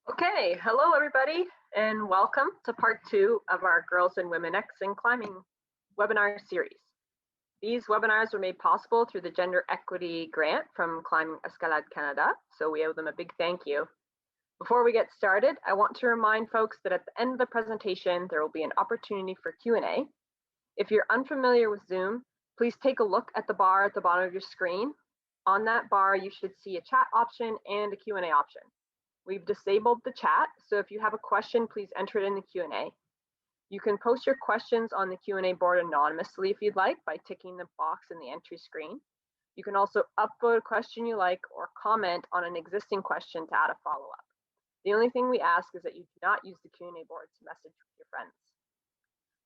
Okay, hello everybody, and welcome to part 2 of our Girls and Womxn in Climbing webinar series. These webinars were made possible through the Gender Equity Grant from Climbing Escalade Canada, so we owe them a big thank you. Before we get started, I want to remind folks that at the end of the presentation, there will be an opportunity for Q&A. If you're unfamiliar with Zoom, please take a look at the bar at the bottom of your screen. On that bar, you should see a chat option and a Q&A option. We've disabled the chat, so if you have a question, please enter it in the Q&A. You can post your questions on the Q&A board anonymously if you'd like by ticking the box in the entry screen. You can also upvote a question you like or comment on an existing question to add a follow-up. The only thing we ask is that you do not use the Q&A board to message with your friends.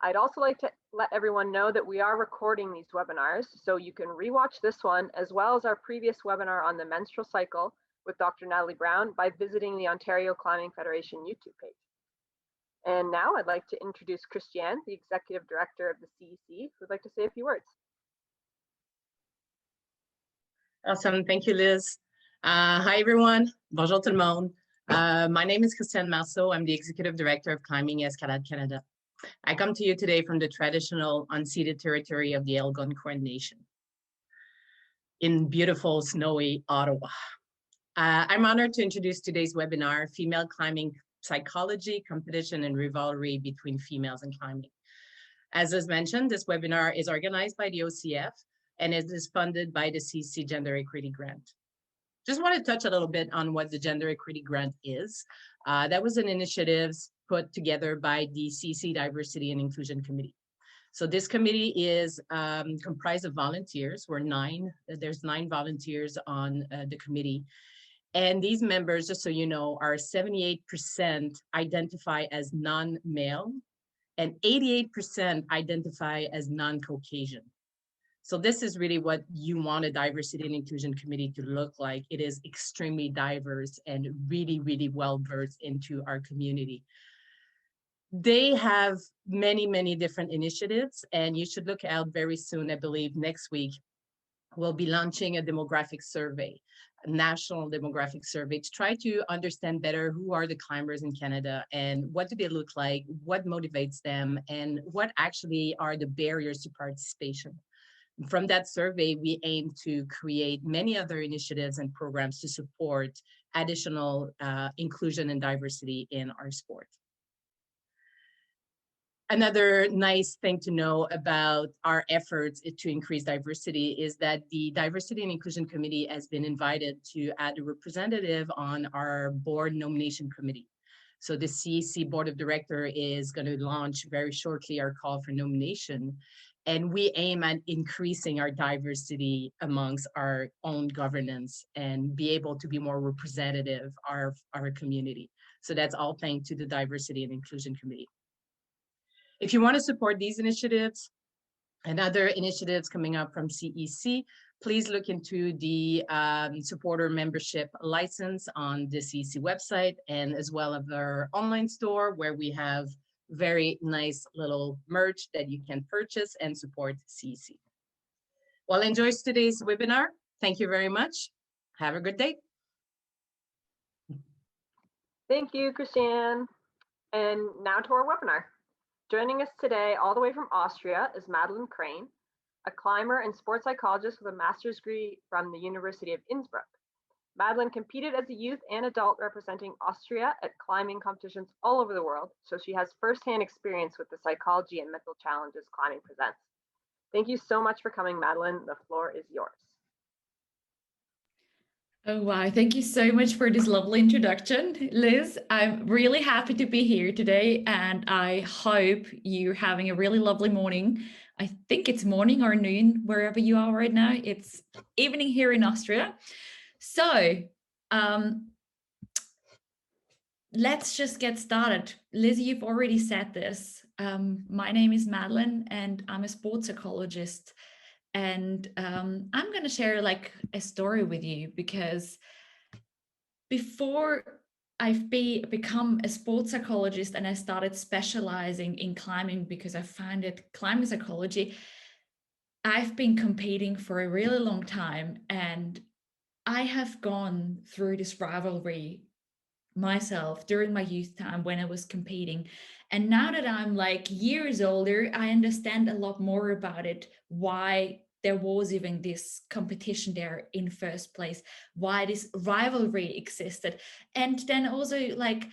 I'd also like to let everyone know that we are recording these webinars, so you can rewatch this one as well as our previous webinar on the menstrual cycle with Dr. Natalie Brown by visiting the Ontario Climbing Federation YouTube page. And now I'd like to introduce Christiane, the Executive Director of the CEC, who'd like to say a few words. Awesome, thank you, Liz. Hi, everyone. Bonjour tout le monde. My name is Christiane Marceau. I'm the Executive Director of Climbing Escalade Canada. I come to you today from the traditional unceded territory of the Algonquin Nation in beautiful, snowy Ottawa. I'm honored to introduce today's webinar, Female Climbing Psychology, Competition and Rivalry Between Females in Climbing. As was mentioned, this webinar is organized by the OCF and it is funded by the CEC Gender Equity Grant. Just want to touch a little bit on what the Gender Equity Grant is. That was an initiative put together by the CEC Diversity and Inclusion Committee. So this committee is comprised of volunteers. There's 9 volunteers on the committee. And these members, just so you know, are 78% identify as non-male and 88% identify as non-Caucasian. So this is really what you want a diversity and inclusion committee to look like. It is extremely diverse and really, really well-versed into our community. They have many, many different initiatives, and you should look out very soon. I believe next week, we'll be launching a demographic survey, a national demographic survey to try to understand better who are the climbers in Canada and what do they look like, what motivates them, and what actually are the barriers to participation. From that survey, we aim to create many other initiatives and programs to support additional inclusion and diversity in our sport. Another nice thing to know about our efforts to increase diversity is that the Diversity and Inclusion Committee has been invited to add a representative on our board nomination committee. So the CEC Board of Directors is going to launch very shortly our call for nomination. And we aim at increasing our diversity amongst our own governance and be able to be more representative of our community. So that's all thanks to the Diversity and Inclusion Committee. If you want to support these initiatives and other initiatives coming up from CEC, please look into the supporter membership license on the CEC website and as well as our online store where we have very nice little merch that you can purchase and support CEC. Well, enjoy today's webinar. Thank you very much. Have a good day. Thank you, Christiane. And now to our webinar. Joining us today all the way from Austria is Madeleine Crane, a climber and sports psychologist with a master's degree from the University of Innsbruck. Madeleine competed as a youth and adult representing Austria at climbing competitions all over the world, so she has firsthand experience with the psychology and mental challenges climbing presents. Thank you so much for coming, Madeleine. The floor is yours. Oh, wow. Thank you so much for this lovely introduction, Liz. I'm really happy to be here today, and I hope you're having a really lovely morning. I think it's morning or noon, wherever you are right now. It's evening here in Austria. So let's just get started. Liz, you've already said this. My name is Madeleine, and I'm a sports psychologist. And I'm going to share like a story with you because before I've become a sports psychologist and I started specializing in climbing because I found that climbing psychology, I've been competing for a really long time and I have gone through this rivalry myself during my youth time when I was competing. And now that I'm like years older, I understand a lot more about it, why there was even this competition there in first place, why this rivalry existed. And then also like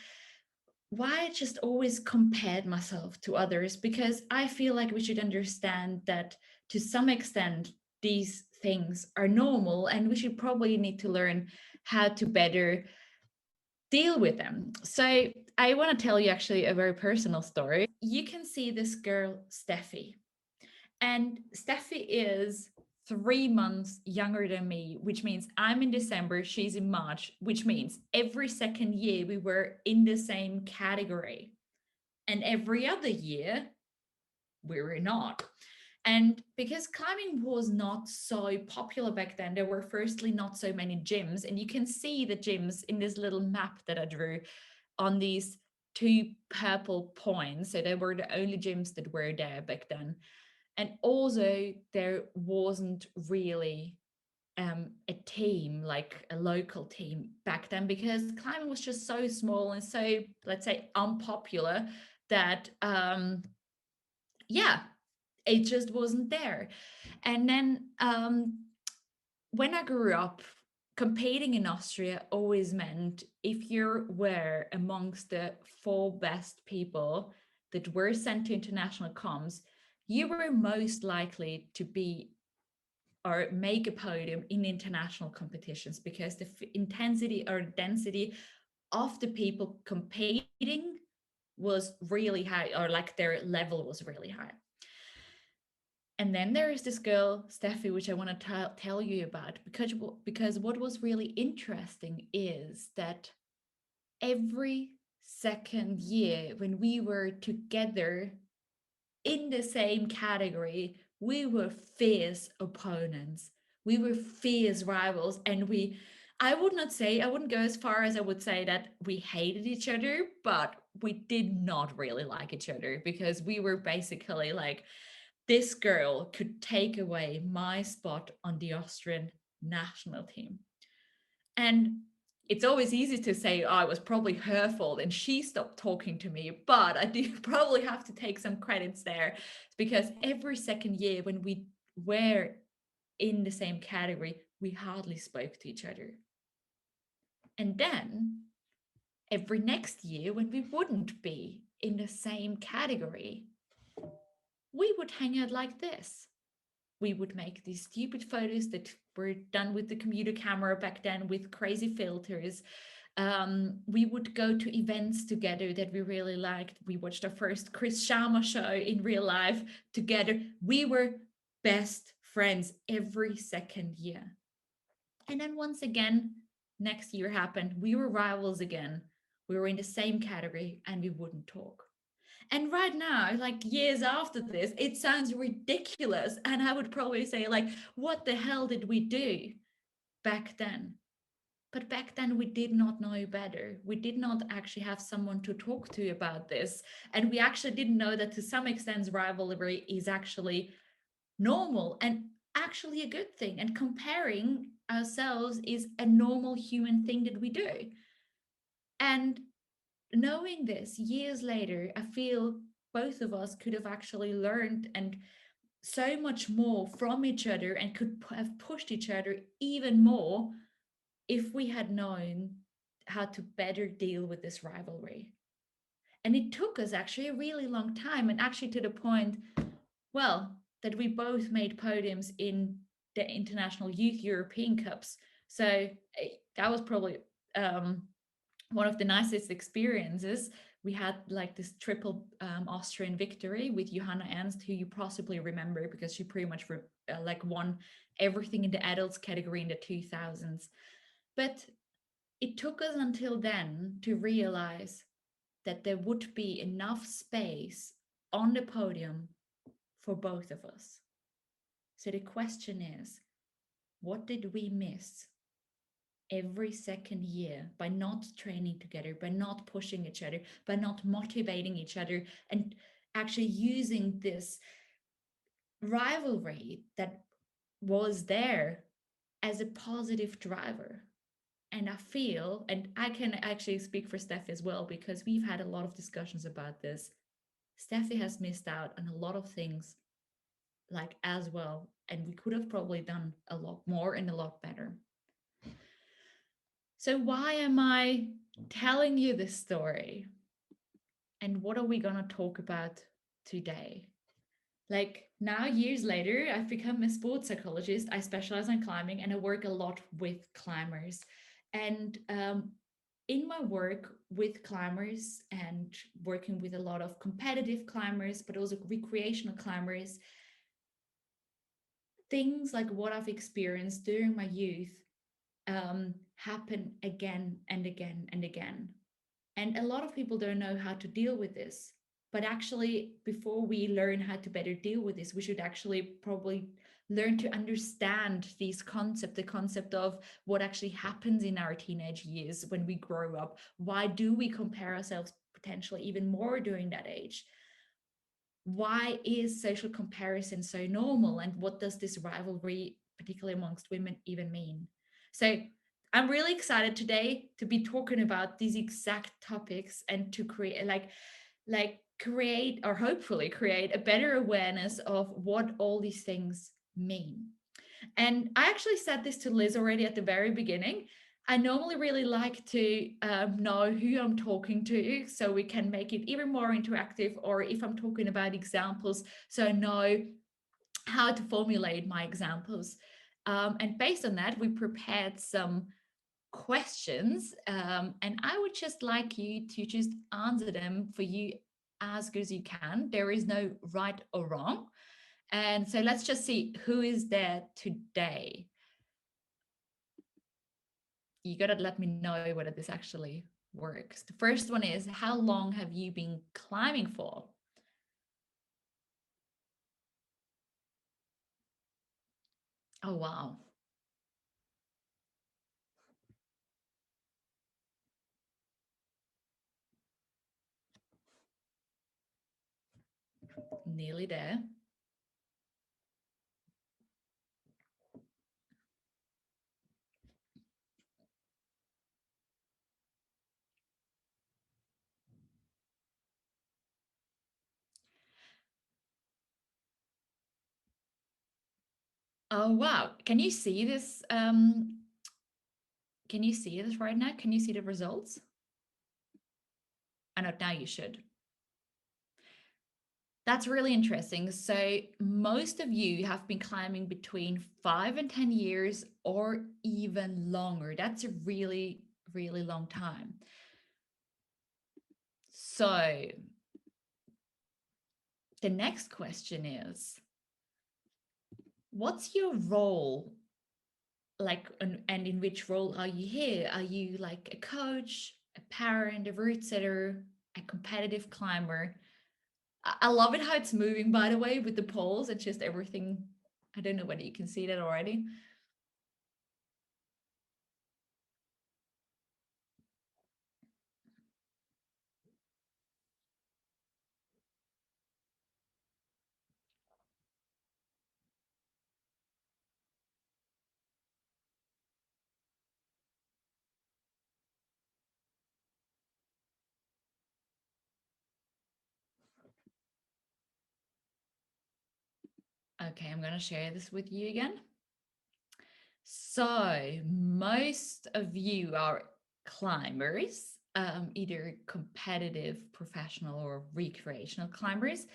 why I just always compared myself to others, because I feel like we should understand that to some extent these things are normal and we should probably need to learn how to better deal with them. So I want to tell you actually a very personal story. You can see this girl, Steffi. And Steffi is 3 months younger than me, which means I'm in December, she's in March, which means every second year we were in the same category. And every other year we were not. And because climbing was not so popular back then, there were firstly not so many gyms. And you can see the gyms in this little map that I drew on these 2 purple points. So they were the only gyms that were there back then. And also there wasn't really a team, like a local team back then, because climbing was just so small and so, let's say, unpopular that yeah, it just wasn't there. And then when I grew up, competing in Austria always meant if you were amongst the 4 best people that were sent to international comms, you were most likely to be or make a podium in international competitions, because the intensity or density of the people competing was really high, or like their level was really high. And then there is this girl, Steffi, which I want to tell you about, because what was really interesting is that every second year when we were together in the same category, we were fierce opponents. We were fierce rivals. And I wouldn't go as far as I would say that we hated each other, but we did not really like each other, because we were basically like, this girl could take away my spot on the Austrian national team. And it's always easy to say, oh, it was probably her fault and she stopped talking to me. But I do probably have to take some credits there, because every second year when we were in the same category, we hardly spoke to each other. And then every next year when we wouldn't be in the same category, we would hang out like this. We would make these stupid photos that were done with the computer camera back then with crazy filters. We would go to events together that we really liked. We watched our first Chris Sharma show in real life together. We were best friends every second year. And then once again, next year happened. We were rivals again. We were in the same category and we wouldn't talk. And right now, like years after this, it sounds ridiculous. And I would probably say, like, what the hell did we do back then? But back then, we did not know better. We did not actually have someone to talk to about this. And we actually didn't know that to some extent, rivalry is actually normal and actually a good thing. And comparing ourselves is a normal human thing that we do. And knowing this years later, I feel both of us could have actually learned and so much more from each other and could have pushed each other even more if we had known how to better deal with this rivalry. And it took us actually a really long time, and actually to the point, well, that we both made podiums in the International Youth European Cups. So that was probably one of the nicest experiences. We had like this triple Austrian victory with Johanna Ernst, who you possibly remember because she pretty much like won everything in the adults category in the 2000s. But it took us until then to realize that there would be enough space on the podium for both of us. So the question is, what did we miss every second year by not training together, by not pushing each other, by not motivating each other, and actually using this rivalry that was there as a positive driver? And I feel, and I can actually speak for Steffi as well, because we've had a lot of discussions about this. Steffi has missed out on a lot of things like as well. And we could have probably done a lot more and a lot better. So why am I telling you this story? And what are we going to talk about today? Like now, years later, I've become a sports psychologist. I specialize in climbing and I work a lot with climbers. And in my work with climbers and working with a lot of competitive climbers, but also recreational climbers, things like what I've experienced during my youth happen again and again and again. And a lot of people don't know how to deal with this. But actually, before we learn how to better deal with this, we should actually probably learn to understand these concepts, the concept of what actually happens in our teenage years when we grow up. Why do we compare ourselves potentially even more during that age? Why is social comparison so normal? And what does this rivalry, particularly amongst women, even mean? So I'm really excited today to be talking about these exact topics and to create create or hopefully create a better awareness of what all these things mean. And I actually said this to Liz already at the very beginning. I normally really like to know who I'm talking to so we can make it even more interactive, or if I'm talking about examples, so I know how to formulate my examples. And based on that, we prepared some questions, and I would just like you to just answer them for you as good as you can. There is no right or wrong. And so let's just see who is there today. You got to let me know whether this actually works. The first one is, how long have you been climbing for? Oh, wow. Nearly there. Oh, wow. Can you see this? Can you see this right now? Can you see the results? I know now you should. That's really interesting. So most of you have been climbing between 5 and 10 years or even longer. That's a really, really long time. So the next question is, what's your role? Like, and in which role are you here? Are you like a coach, a parent, a route setter, a competitive climber? I love it how it's moving, by the way, with the polls. It's just everything. I don't know whether you can see that already. Okay, I'm going to share this with you again. So most of you are climbers, either competitive, professional, or recreational climbers.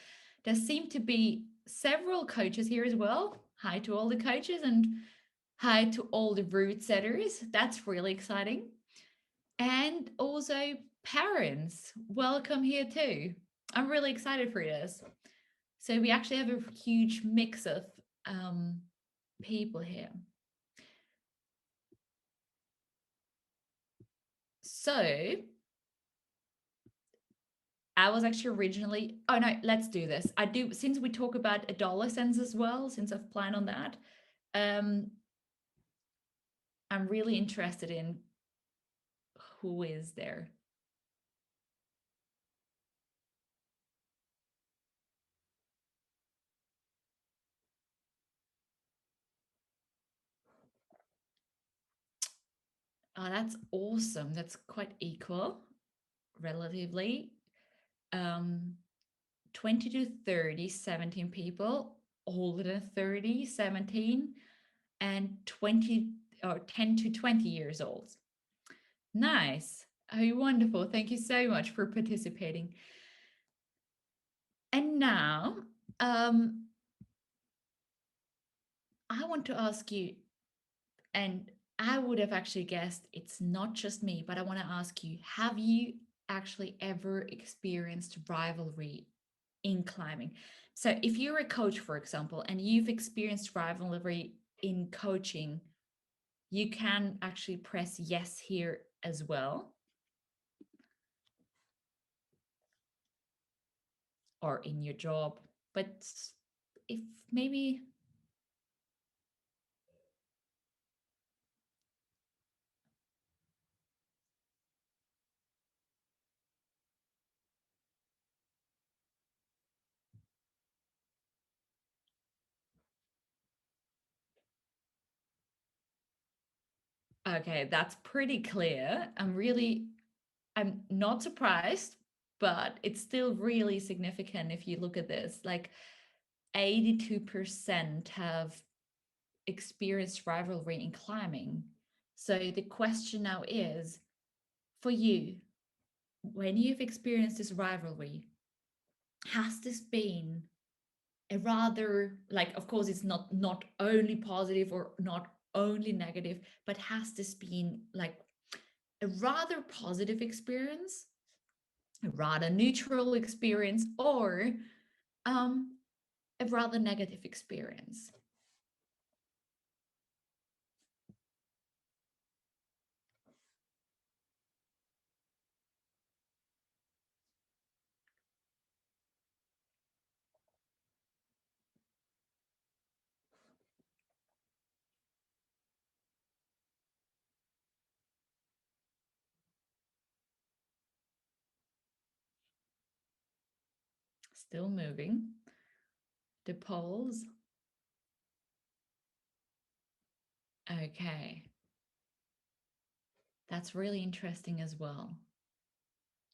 There seem to be several coaches here as well. Hi to all the coaches and hi to all the route setters. That's really exciting. And also parents, welcome here too. I'm really excited for this. So we actually have a huge mix of people here. So I was actually originally, oh no, let's do this. I do, since we talk about adolescents as well, since I've planned on that, I'm really interested in who is there. Oh, that's awesome. That's quite equal, relatively. 20 to 30, 17 people, older than 30, 17, and 20 or 10 to 20 years old. Nice. Oh, wonderful. Thank you so much for participating. And now, I want to ask you, and I would have actually guessed it's not just me, but I want to ask you, have you actually ever experienced rivalry in climbing? So if you're a coach, for example, and you've experienced rivalry in coaching, you can actually press yes here as well. Or in your job. But if maybe okay, that's pretty clear. I'm not surprised, but it's still really significant if you look at this. Like 82% have experienced rivalry in climbing. So the question now is, for you, when you've experienced this rivalry, has this been a rather, like, of course it's not only positive or not only negative, but has this been like a rather positive experience, a rather neutral experience, or a rather negative experience? Still moving the polls. Okay, that's really interesting as well.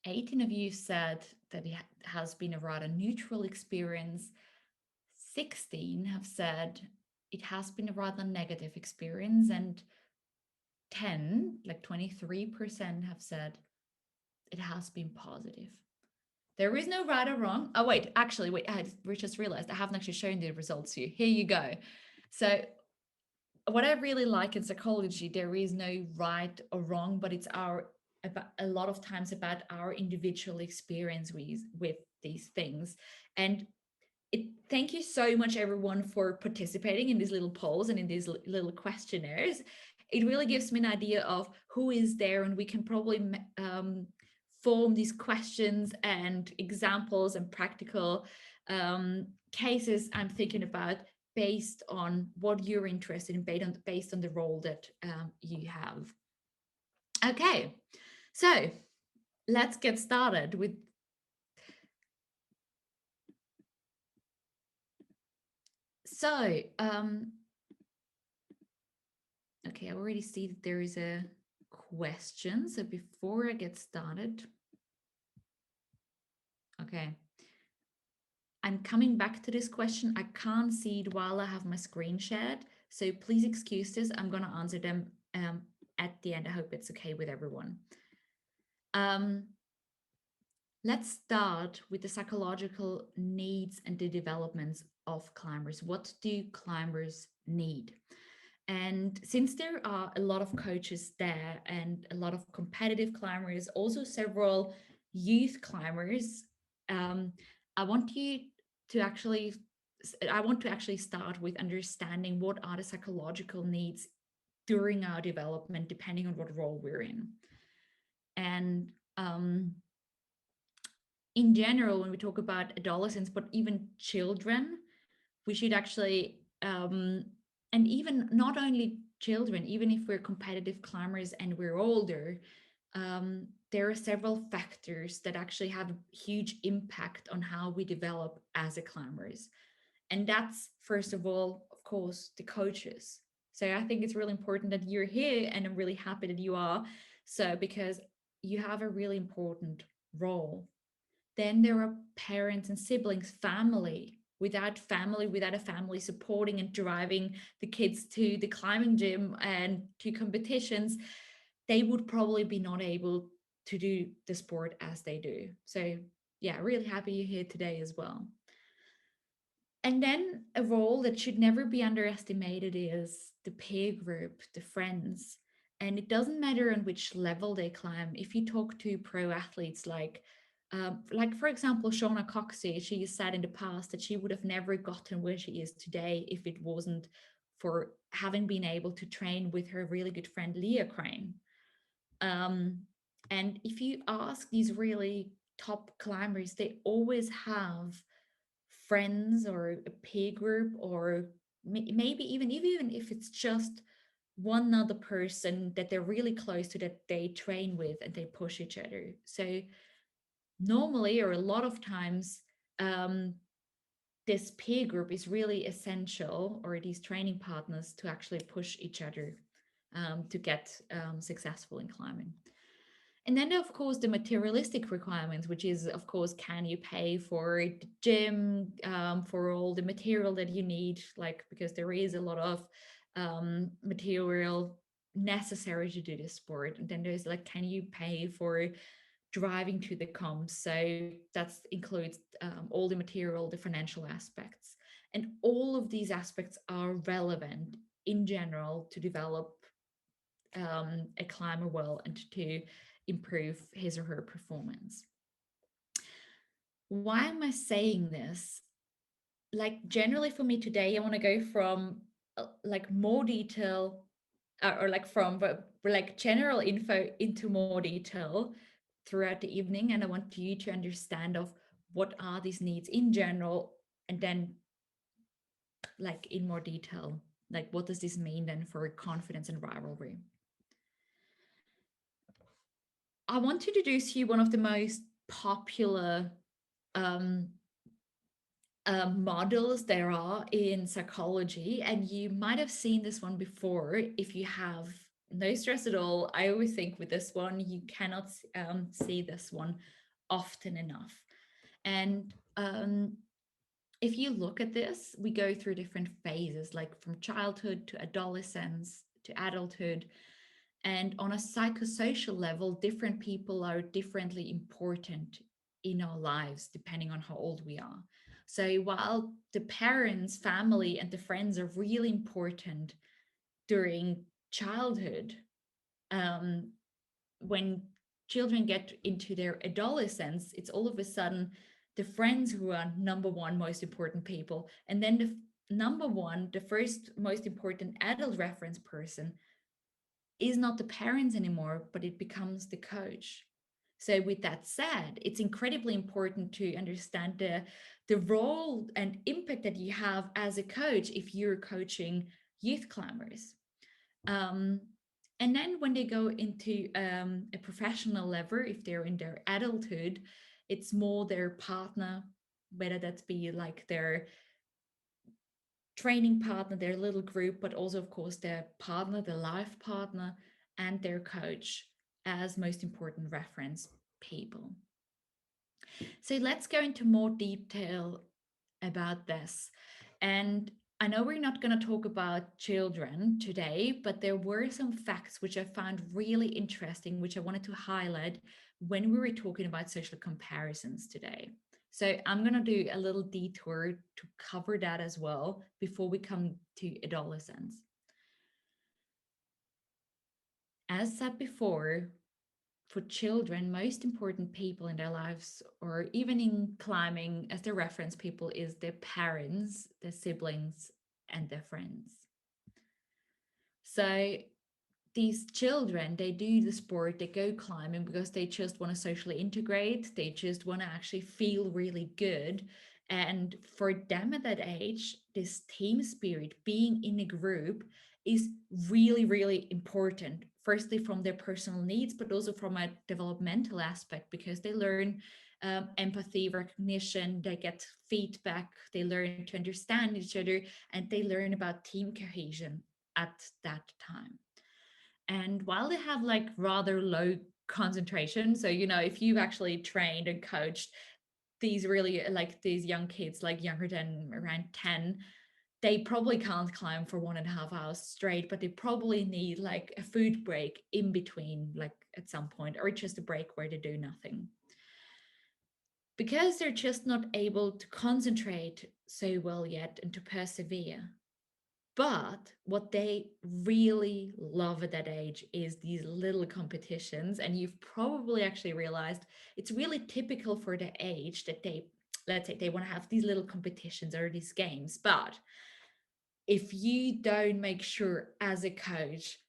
18 of you said that it has been a rather neutral experience. 16 have said it has been a rather negative experience, and 10, like 23%, have said it has been positive. There is no right or wrong. Oh, wait, actually, wait, I just realized I haven't actually shown the results to you. Here you go. So what I really like in psychology, there is no right or wrong, but it's a lot of times about our individual experience with these things. And thank you so much, everyone, for participating in these little polls and in these little questionnaires. It really gives me an idea of who is there, and we can probably form these questions and examples and practical cases I'm thinking about based on what you're interested in, based on the role that you have. Okay, so let's get started with okay, I already see that there is a question. So before I get started, okay, I'm coming back to this question. I can't see it while I have my screen shared. So please excuse this. I'm going to answer them at the end. I hope it's okay with everyone. Let's start with the psychological needs and the developments of climbers. What do climbers need? And since there are a lot of coaches there and a lot of competitive climbers, also several youth climbers, I want to actually start with understanding what are the psychological needs during our development, depending on what role we're in. And in general, when we talk about adolescents, but even children, we should actually, and even not only children, even if we're competitive climbers and we're older, there are several factors that actually have a huge impact on how we develop as a climbers. And that's, first of all, of course, the coaches. So I think it's really important that you're here, and I'm really happy that you are. So, because you have a really important role. Then there are parents and siblings, family. Without a family supporting and driving the kids to the climbing gym and to competitions, they would probably be not able to do the sport as they do. So yeah, really happy you're here today as well. And then a role that should never be underestimated is the peer group, the friends. And it doesn't matter on which level they climb. If you talk to pro athletes like for example, Shauna Coxey, she said in the past that she would have never gotten where she is today if it wasn't for having been able to train with her really good friend Leah Crane. And if you ask these really top climbers, they always have friends or a peer group, or maybe even if it's just one other person that they're really close to, that they train with and they push each other. So normally, or a lot of times, this peer group is really essential, or these training partners, to actually push each other to get successful in climbing. And then, of course, the materialistic requirements, which is, of course, can you pay for the gym, for all the material that you need, like, because there is a lot of material necessary to do this sport. And then there's like, can you pay for driving to the comps? So that includes all the material, the financial aspects. And all of these aspects are relevant in general to develop a climber well and to improve his or her performance. Why am I saying this? Like, generally for me today, I want to go from like more detail or like from like general info into more detail throughout the evening. And I want you to understand of what are these needs in general, and then like in more detail, like what does this mean then for confidence and rivalry. I want to introduce you one of the most popular um, models there are in psychology, and you might have seen this one before. If you have, no stress at all. I always think with this one, you cannot see this one often enough. And if you look at this, we go through different phases, like from childhood to adolescence to adulthood. And on a psychosocial level, different people are differently important in our lives, depending on how old we are. So while the parents, family, and the friends are really important during childhood, when children get into their adolescence, it's all of a sudden the friends who are number one most important people. And then the number one, the first most important adult reference person is not the parents anymore, but it becomes the coach. So with that said, it's incredibly important to understand the role and impact that you have as a coach if you're coaching youth climbers. And then when they go into a professional level, if they're in their adulthood, it's more their partner, whether that be like their training partner, their little group, but also, of course, their partner, their life partner, and their coach as most important reference people. So let's go into more detail about this. And I know we're not going to talk about children today, but there were some facts which I found really interesting, which I wanted to highlight when we were talking about social comparisons today. So I'm going to do a little detour to cover that as well before we come to adolescence. As said before, for children, most important people in their lives, or even in climbing as their reference people, is their parents, their siblings, and their friends. So these children, they do the sport, they go climbing because they just want to socially integrate, they just want to actually feel really good. And for them at that age, this team spirit, being in a group, is really, really important. Firstly, from their personal needs, but also from a developmental aspect, because they learn empathy, recognition, they get feedback, they learn to understand each other, and they learn about team cohesion. at that time. And while they have like rather low concentration, so if you've actually trained and coached these really like these young kids, like younger than around 10, they probably can't climb for 1.5 hours straight, but they probably need like a food break in between, like at some point, or just a break where they do nothing. Because they're just not able to concentrate so well yet and to persevere. But what they really love at that age is these little competitions. And you've probably actually realized it's really typical for their age that let's say they want to have these little competitions or these games. But if you don't make sure as a coach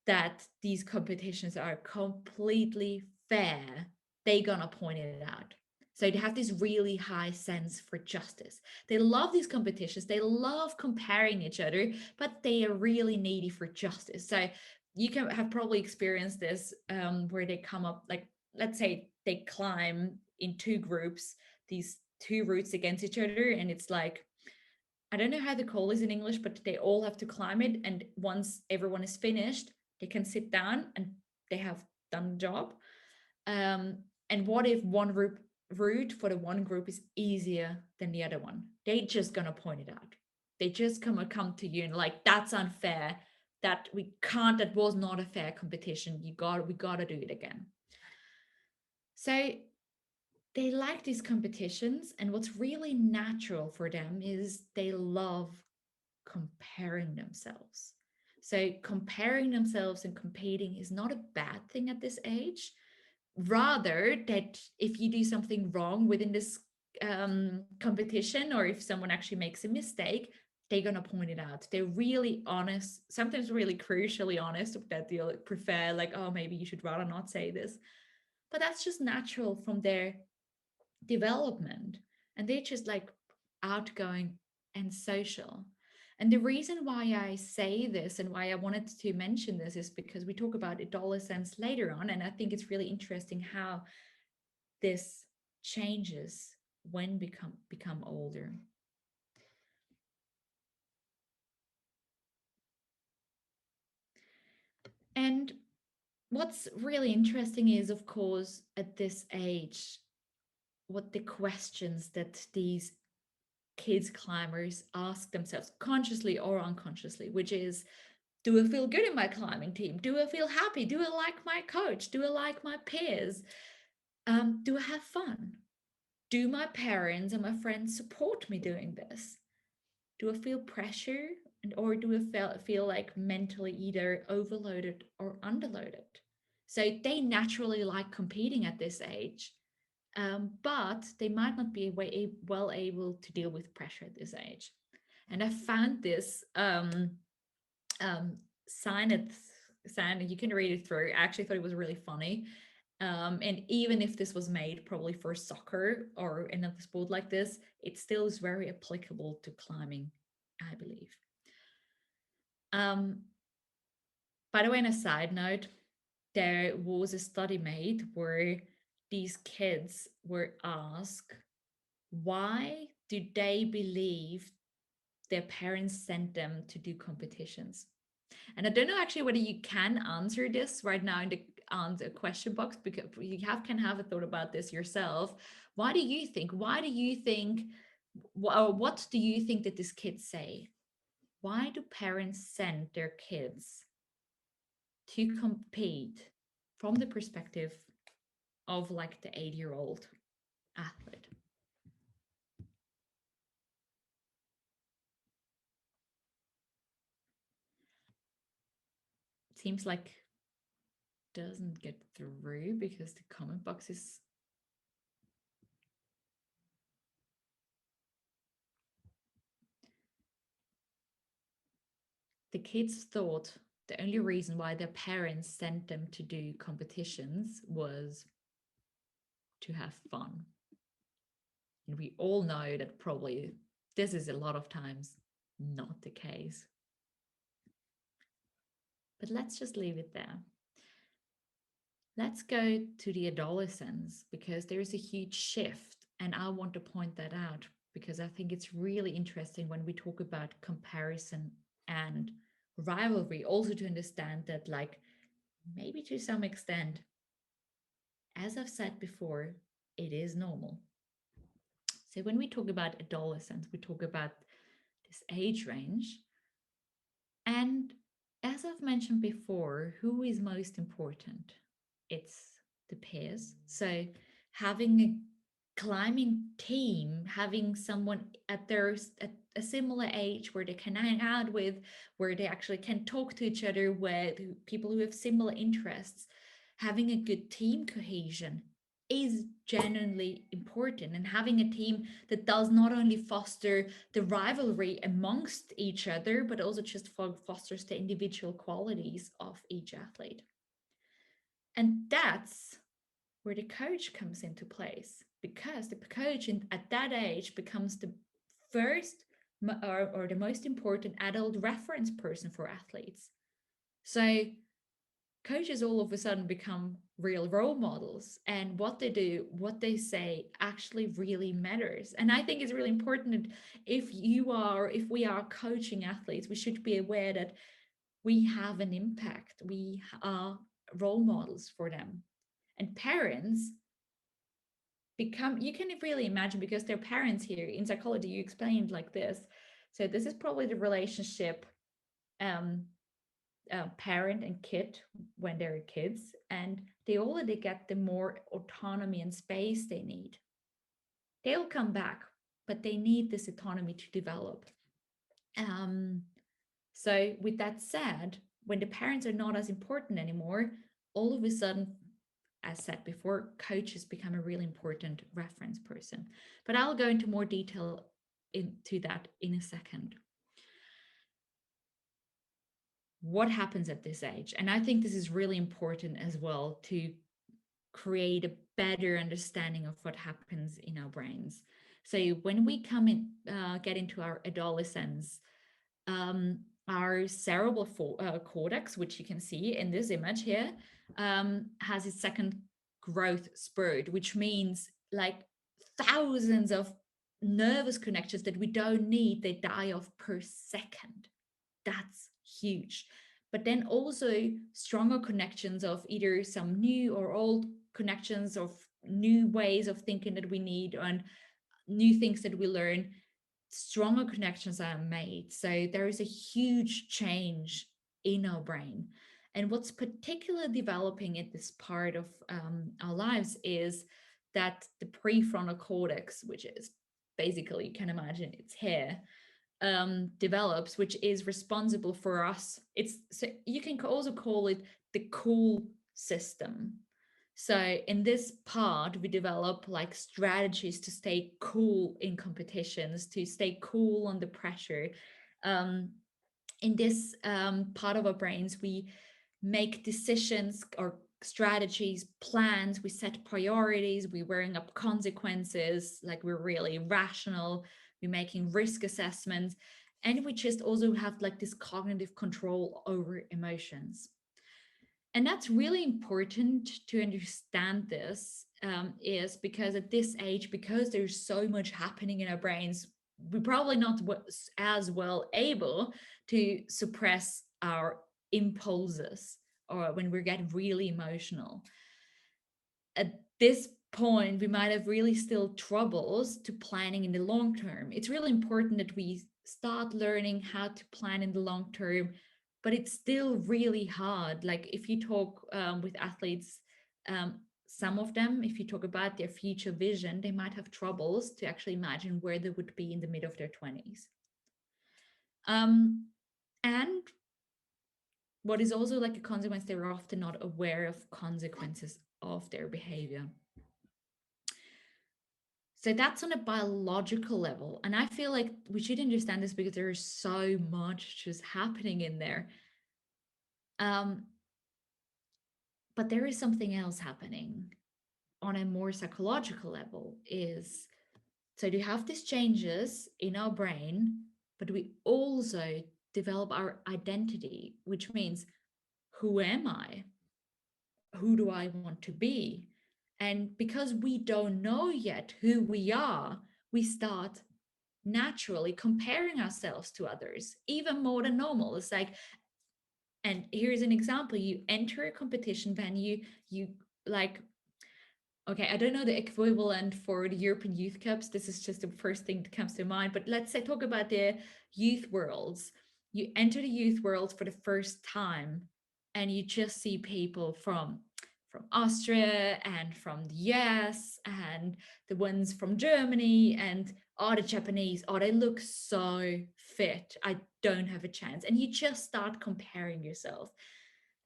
that these competitions are completely fair, they're gonna point it out. So they have this really high sense for justice. They love these competitions. They love comparing each other, but they are really needy for justice. So you can have probably experienced this where they come up, like, let's say they climb in two groups, these two routes against each other. And it's like, I don't know how the call is in English, but they all have to climb it. And once everyone is finished, they can sit down and they have done the job. And what if one route for the one group is easier than the other one? They just gonna point it out. They just come to you and like, that's unfair. That was not a fair competition. We gotta do it again. So they like these competitions, and what's really natural for them is they love comparing themselves. So comparing themselves and competing is not a bad thing at this age. Rather, that if you do something wrong within this competition, or if someone actually makes a mistake, they're going to point it out. They're really honest, sometimes really crucially honest, that they'll prefer like, oh, maybe you should rather not say this. But that's just natural from their development. And they're just like outgoing and social. And the reason why I say this and why I wanted to mention this is because we talk about adolescence later on. And I think it's really interesting how this changes when become older. And what's really interesting is, of course, at this age, what the questions that these kids climbers ask themselves consciously or unconsciously, which is, do I feel good in my climbing team? Do I feel happy? Do I like my coach? Do I like my peers? Do I have fun? Do my parents and my friends support me doing this? Do I feel pressure, or do I feel like mentally either overloaded or underloaded? So they naturally like competing at this age, but they might not be well able to deal with pressure at this age. And I found this sign, you can read it through. I actually thought it was really funny. And even if this was made probably for soccer or another sport like this, it still is very applicable to climbing, I believe. By the way, on a side note, there was a study made where these kids were asked, why do they believe their parents sent them to do competitions? And I don't know actually whether you can answer this right now in the question box, because you can have a thought about this yourself. Why do you think? What do you think that these kids say? Why do parents send their kids to compete from the perspective of like the 8-year-old athlete? It seems like doesn't get through because the comment box is the kids thought the only reason why their parents sent them to do competitions was to have fun. And we all know that probably this is a lot of times not the case. But let's just leave it there. Let's go to the adolescence, because there is a huge shift. And I want to point that out because I think it's really interesting when we talk about comparison and rivalry, also to understand that, like, maybe to some extent, as I've said before, it is normal. So when we talk about adolescence, we talk about this age range. And as I've mentioned before, who is most important? It's the peers. So having a climbing team, having someone at at a similar age where they can hang out with, where they actually can talk to each other, with people who have similar interests, having a good team cohesion is genuinely important, and having a team that does not only foster the rivalry amongst each other, but also just fosters the individual qualities of each athlete. And that's where the coach comes into place, because the coach at that age becomes the first or the most important adult reference person for athletes. So coaches all of a sudden become real role models, and what they do, what they say actually really matters. And I think it's really important that if we are coaching athletes, we should be aware that we have an impact. We are role models for them. And parents become, you can really imagine, because they're parents here. In psychology, you explained like this. So this is probably the relationship parent and kid when they're kids, and they already get the more autonomy and space they need. They'll come back, but they need this autonomy to develop. So with that said, when the parents are not as important anymore, all of a sudden, as said before, coaches become a really important reference person. But I'll go into more detail into that in a second. What happens at this age? And I think this is really important as well to create a better understanding of what happens in our brains. So when we come in, get into our adolescence, our cerebral cortex, which you can see in this image here, has its second growth spurt, which means like thousands of nervous connections that we don't need, they die off per second. That's huge. But then also stronger connections of either some new or old connections of new ways of thinking that we need, and new things that we learn, stronger connections are made. So there is a huge change in our brain. And what's particularly developing at this part of our lives is that the prefrontal cortex, which is basically, you can imagine it's hair, develops, which is responsible for us. It's, so you can also call it the cool system. So in this part, we develop like strategies to stay cool in competitions, to stay cool under pressure. In this part of our brains, we make decisions or strategies, plans, we set priorities, we're weighing up consequences, like we're really rational, we're making risk assessments, and we just also have like this cognitive control over emotions. And that's really important to understand this, is because at this age, because there's so much happening in our brains, we're probably not as well able to suppress our impulses or when we get really emotional. At this point, we might have really still troubles to planning in the long term. It's really important that we start learning how to plan in the long term, but it's still really hard. Like if you talk with athletes, some of them, if you talk about their future vision, they might have troubles to actually imagine where they would be in the mid of their 20s. And what is also like a consequence, they're often not aware of consequences of their behavior. So that's on a biological level. And I feel like we should understand this because there is so much just happening in there. But there is something else happening on a more psychological level, is so we have these changes in our brain, but we also develop our identity, which means, who am I? Who do I want to be? And because we don't know yet who we are, we start naturally comparing ourselves to others, even more than normal. It's like And here's an example. You enter a competition venue, you like, okay, I don't know the equivalent for the European Youth Cups. This is just the first thing that comes to mind. But let's say talk about the Youth Worlds. You enter the Youth Worlds for the first time, and you just see people from Austria and from the US and the ones from Germany and the Japanese. Oh, they look so fit. I don't have a chance. And you just start comparing yourself.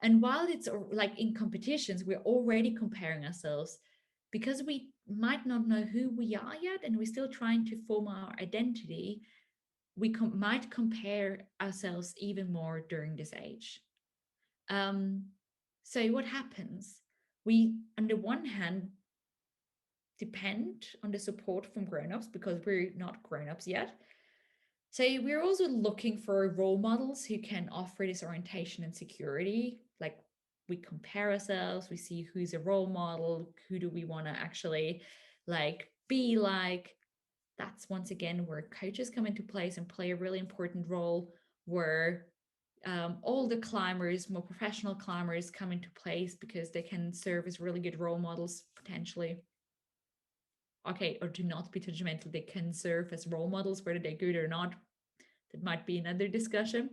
And while it's like in competitions, we're already comparing ourselves because we might not know who we are yet and we're still trying to form our identity. We might compare ourselves even more during this age. So what happens? We, on the one hand, depend on the support from grown-ups because we're not grown-ups yet. So we're also looking for role models who can offer this orientation and security. Like we compare ourselves, we see who's a role model, who do we want to actually like be like. That's once again where coaches come into place and play a really important role, where all the climbers, more professional climbers, come into place because they can serve as really good role models potentially. Okay, or do not be judgmental. They can serve as role models, whether they're good or not. That might be another discussion.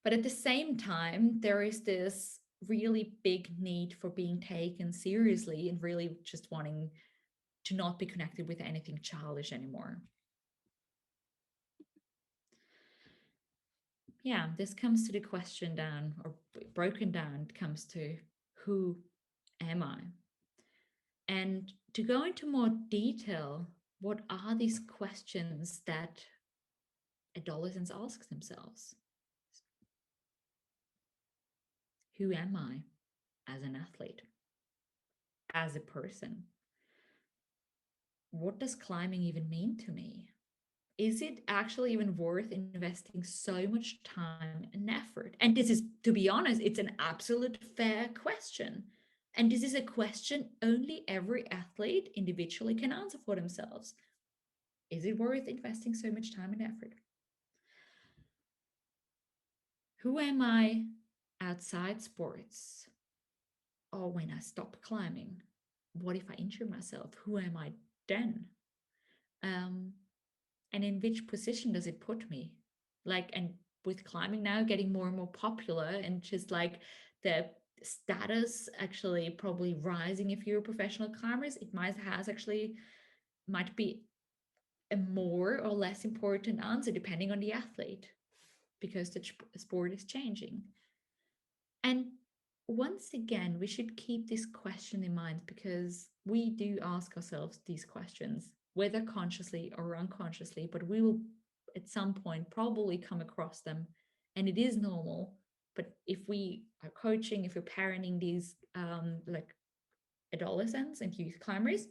But at the same time, there is this really big need for being taken seriously and really just wanting to not be connected with anything childish anymore. Yeah, this comes to the question down, or broken down, it comes to who am I? And to go into more detail, what are these questions that adolescents ask themselves? Who am I as an athlete? As a person? What does climbing even mean to me? Is it actually even worth investing so much time and effort? And this is, to be honest, it's an absolute fair question. And this is a question only every athlete individually can answer for themselves. Is it worth investing so much time and effort? Who am I outside sports? Or when I stop climbing? What if I injure myself? Who am I then? And in which position does it put me? Like, and with climbing now getting more and more popular and just like the status actually probably rising if you're a professional climbers, it might be a more or less important answer depending on the athlete because the sport is changing. And once again, we should keep this question in mind because we do ask ourselves these questions, whether consciously or unconsciously, but we will at some point probably come across them. And it is normal. But if we are coaching, if we're parenting these like adolescents and youth climbers,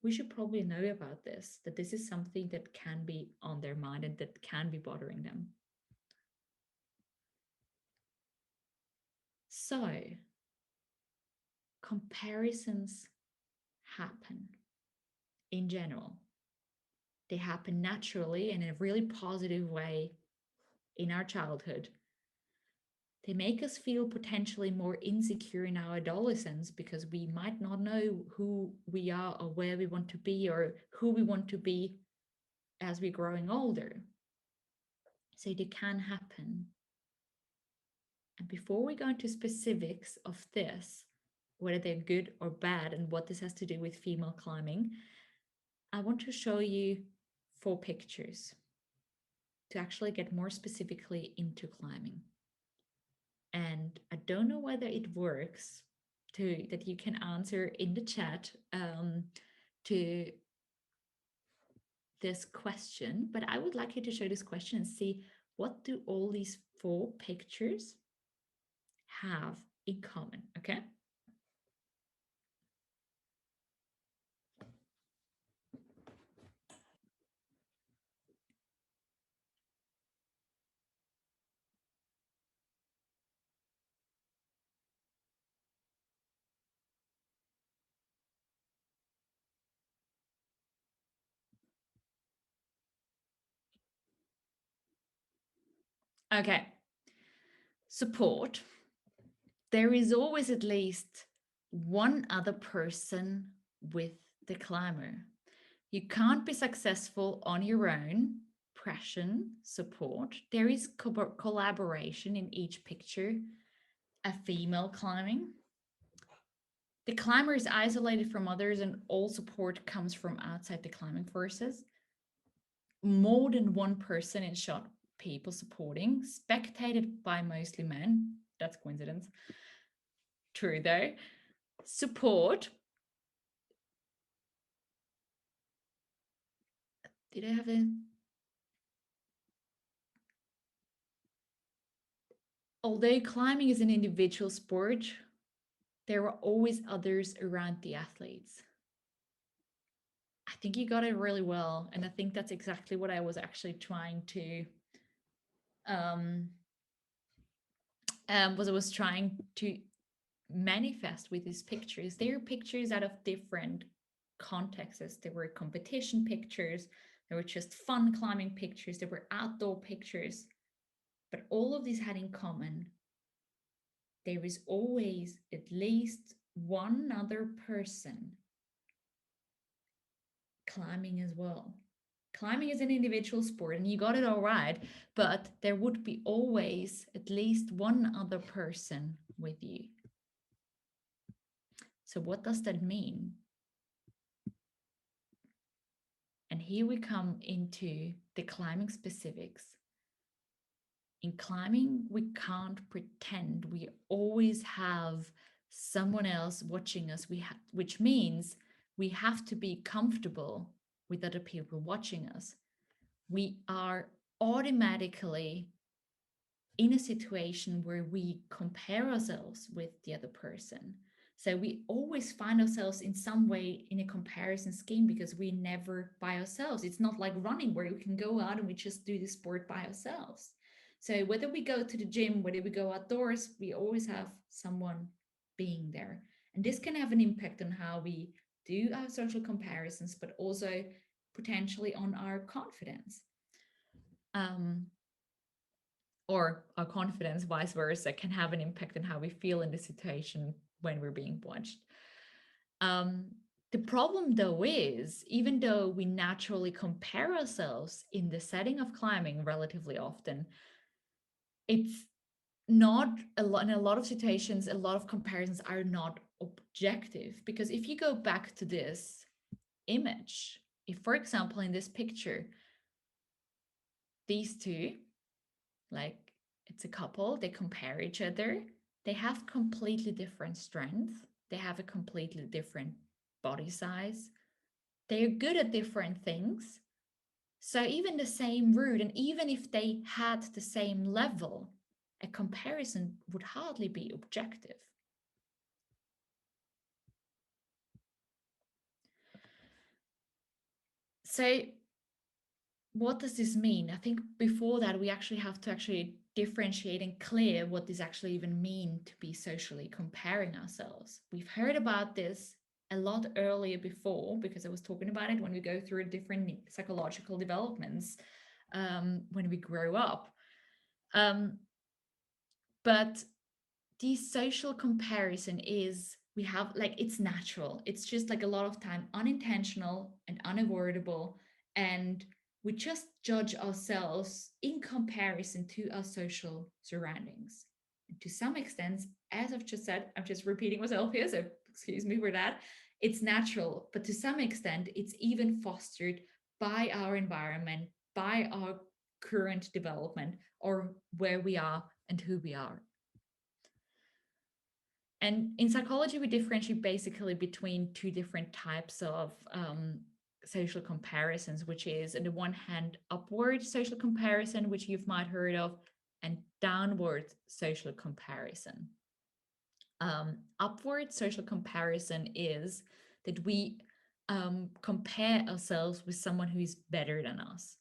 we should probably know about this, that this is something that can be on their mind and that can be bothering them. So, comparisons happen in general. They happen naturally and in a really positive way in our childhood. They make us feel potentially more insecure in our adolescence because we might not know who we are or where we want to be or who we want to be as we're growing older. So they can happen. And before we go into specifics of this, whether they're good or bad and what this has to do with female climbing, I want to show you 4 pictures to actually get more specifically into climbing. And I don't know whether it works that you can answer in the chat to this question, but I would like you to show this question and see what do all these 4 pictures have in common, okay? Okay, support, there is always at least one other person with the climber. You can't be successful on your own. Passion, support. There is collaboration in each picture. A female climbing. The climber is isolated from others and all support comes from outside the climbing forces. More than one person in shot, people supporting, spectated by mostly men. That's coincidence. True though. Support. Did I have a... Although climbing is an individual sport, there are always others around the athletes. I think you got it really well. And I think that's exactly what I was actually trying to manifest with these pictures. They are pictures out of different contexts. There were competition pictures, there were just fun climbing pictures, there were outdoor pictures, but all of these had in common, there is always at least one other person climbing as well. Climbing is an individual sport and you got it all right, but there would be always at least one other person with you. So what does that mean? And here we come into the climbing specifics. In climbing, we can't pretend. We always have someone else watching us, which means we have to be comfortable with other people watching us. We are automatically in a situation where we compare ourselves with the other person. So we always find ourselves in some way in a comparison scheme because we're never by ourselves. It's not like running where we can go out and we just do the sport by ourselves. So whether we go to the gym, whether we go outdoors, we always have someone being there. And this can have an impact on how we do our social comparisons, but also potentially on our confidence. Or our confidence, vice versa, can have an impact on how we feel in the situation when we're being watched. The problem though is, even though we naturally compare ourselves in the setting of climbing relatively often, it's not a lot, in a lot of situations, a lot of comparisons are not objective. Because if you go back to this image, if for example, in this picture, these two, like it's a couple, they compare each other, they have completely different strength, they have a completely different body size, they're good at different things. So even the same route, and even if they had the same level, a comparison would hardly be objective. So what does this mean? I think before that, we actually have to differentiate and clear what this actually even mean to be socially comparing ourselves. We've heard about this a lot earlier before, because I was talking about it when we go through different psychological developments when we grow up. But the social comparison is, we have like, it's natural. It's just like a lot of time unintentional and unavoidable. And we just judge ourselves in comparison to our social surroundings. And to some extent, as I've just said, I'm just repeating myself here, so excuse me for that. It's natural, but to some extent, it's even fostered by our environment, by our current development, or where we are and who we are. And in psychology, we differentiate basically between two different types of social comparisons, which is on the one hand, upward social comparison, which you might heard of, and downward social comparison. Upward social comparison is that we compare ourselves with someone who is better than us.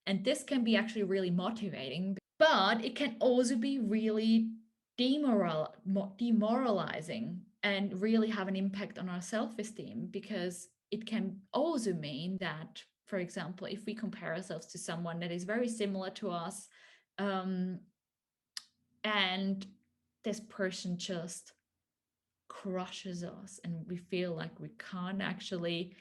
And this can be actually really motivating, but it can also be really demoralizing and really have an impact on our self-esteem, because it can also mean that, for example, if we compare ourselves to someone that is very similar to us, and this person just crushes us and we feel like we can't actually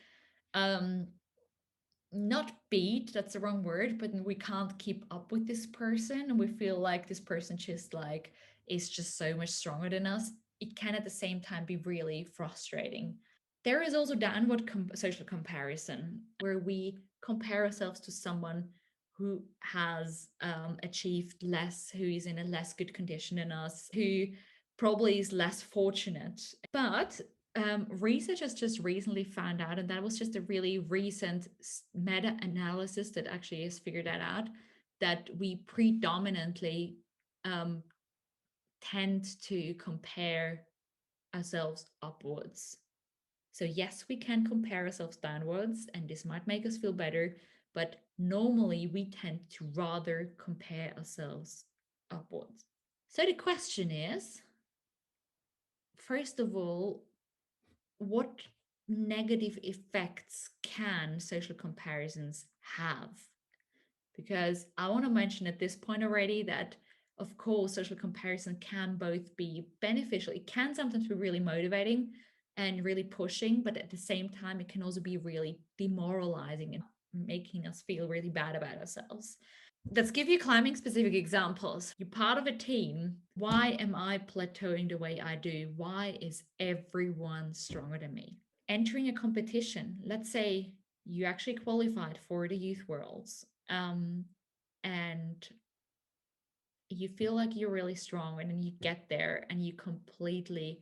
not beat, that's the wrong word, but we can't keep up with this person, and we feel like this person just like is just so much stronger than us. It can at the same time be really frustrating. There is also downward social comparison, where we compare ourselves to someone who has achieved less, who is in a less good condition than us, who probably is less fortunate. But research has just recently found out, and that was just a really recent meta-analysis that actually has figured that out, that we predominantly tend to compare ourselves upwards. So yes, we can compare ourselves downwards, and this might make us feel better, but normally we tend to rather compare ourselves upwards. So the question is, first of all, what negative effects can social comparisons have? Because I want to mention at this point already that, of course, social comparison can both be beneficial. It can sometimes be really motivating and really pushing, but at the same time, it can also be really demoralizing and making us feel really bad about ourselves. Let's give you climbing specific examples. You're part of a team. Why am I plateauing the way I do? Why is everyone stronger than me? Entering a competition. Let's say you actually qualified for the Youth Worlds, and you feel like you're really strong, and then you get there and you completely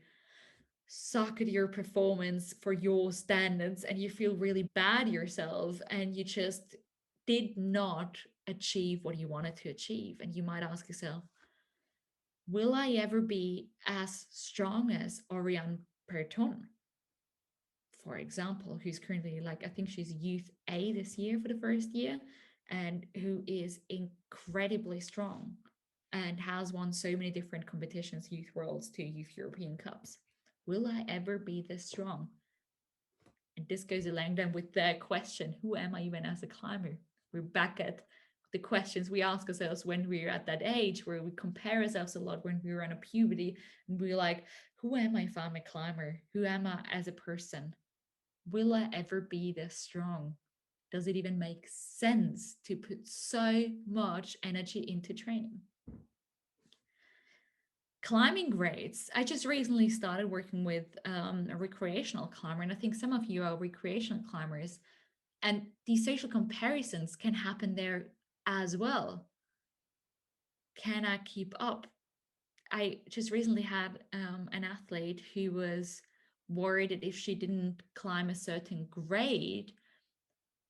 suck at your performance for your standards, and you feel really bad yourself, and you just did not achieve what you wanted to achieve. And you might ask yourself, will I ever be as strong as Oriane Perton, for example, who's currently, like, I think she's Youth A this year for the first year, and who is incredibly strong and has won so many different competitions, Youth Worlds to Youth European Cups. Will I ever be this strong? And this goes along then with the question, who am I even as a climber? We're back at the questions we ask ourselves when we're at that age, where we compare ourselves a lot when we're in a puberty, and we're like, who am I if I'm a climber? Who am I as a person? Will I ever be this strong? Does it even make sense to put so much energy into training? Climbing grades. I just recently started working with a recreational climber, and I think some of you are recreational climbers, and these social comparisons can happen there as well. Can I keep up? I just recently had an athlete who was worried that if she didn't climb a certain grade,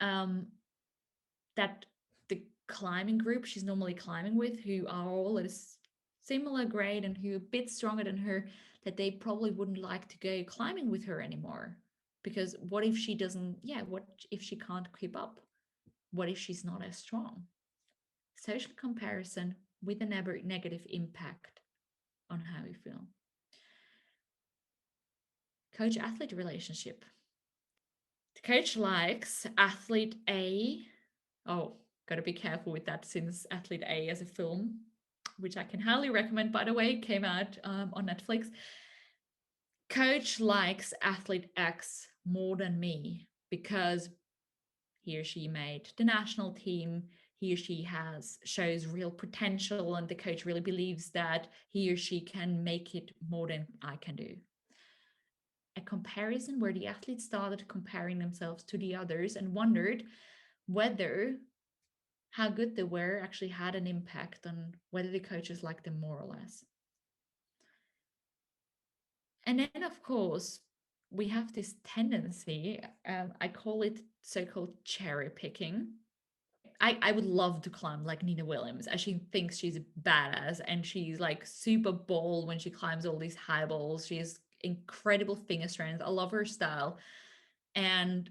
that the climbing group she's normally climbing with, who are all at a similar grade and who are a bit stronger than her, that they probably wouldn't like to go climbing with her anymore. Because what if she doesn't, what if she can't keep up? What if she's not as strong? Social comparison with a negative impact on how we feel. Coach-athlete relationship. The coach likes athlete A. Oh, got to be careful with that, since Athlete A as a film, which I can highly recommend, by the way, came out on Netflix. Coach likes athlete X more than me because he or she made the national team. He or she shows real potential, and the coach really believes that he or she can make it more than I can do. A comparison where the athletes started comparing themselves to the others and wondered whether how good they were actually had an impact on whether the coaches liked them more or less. And then, of course, we have this tendency, I call it so-called cherry picking. I would love to climb like Nina Williams, as she thinks she's a badass, and she's like super bold when she climbs all these high balls. She has incredible finger strength. I love her style. And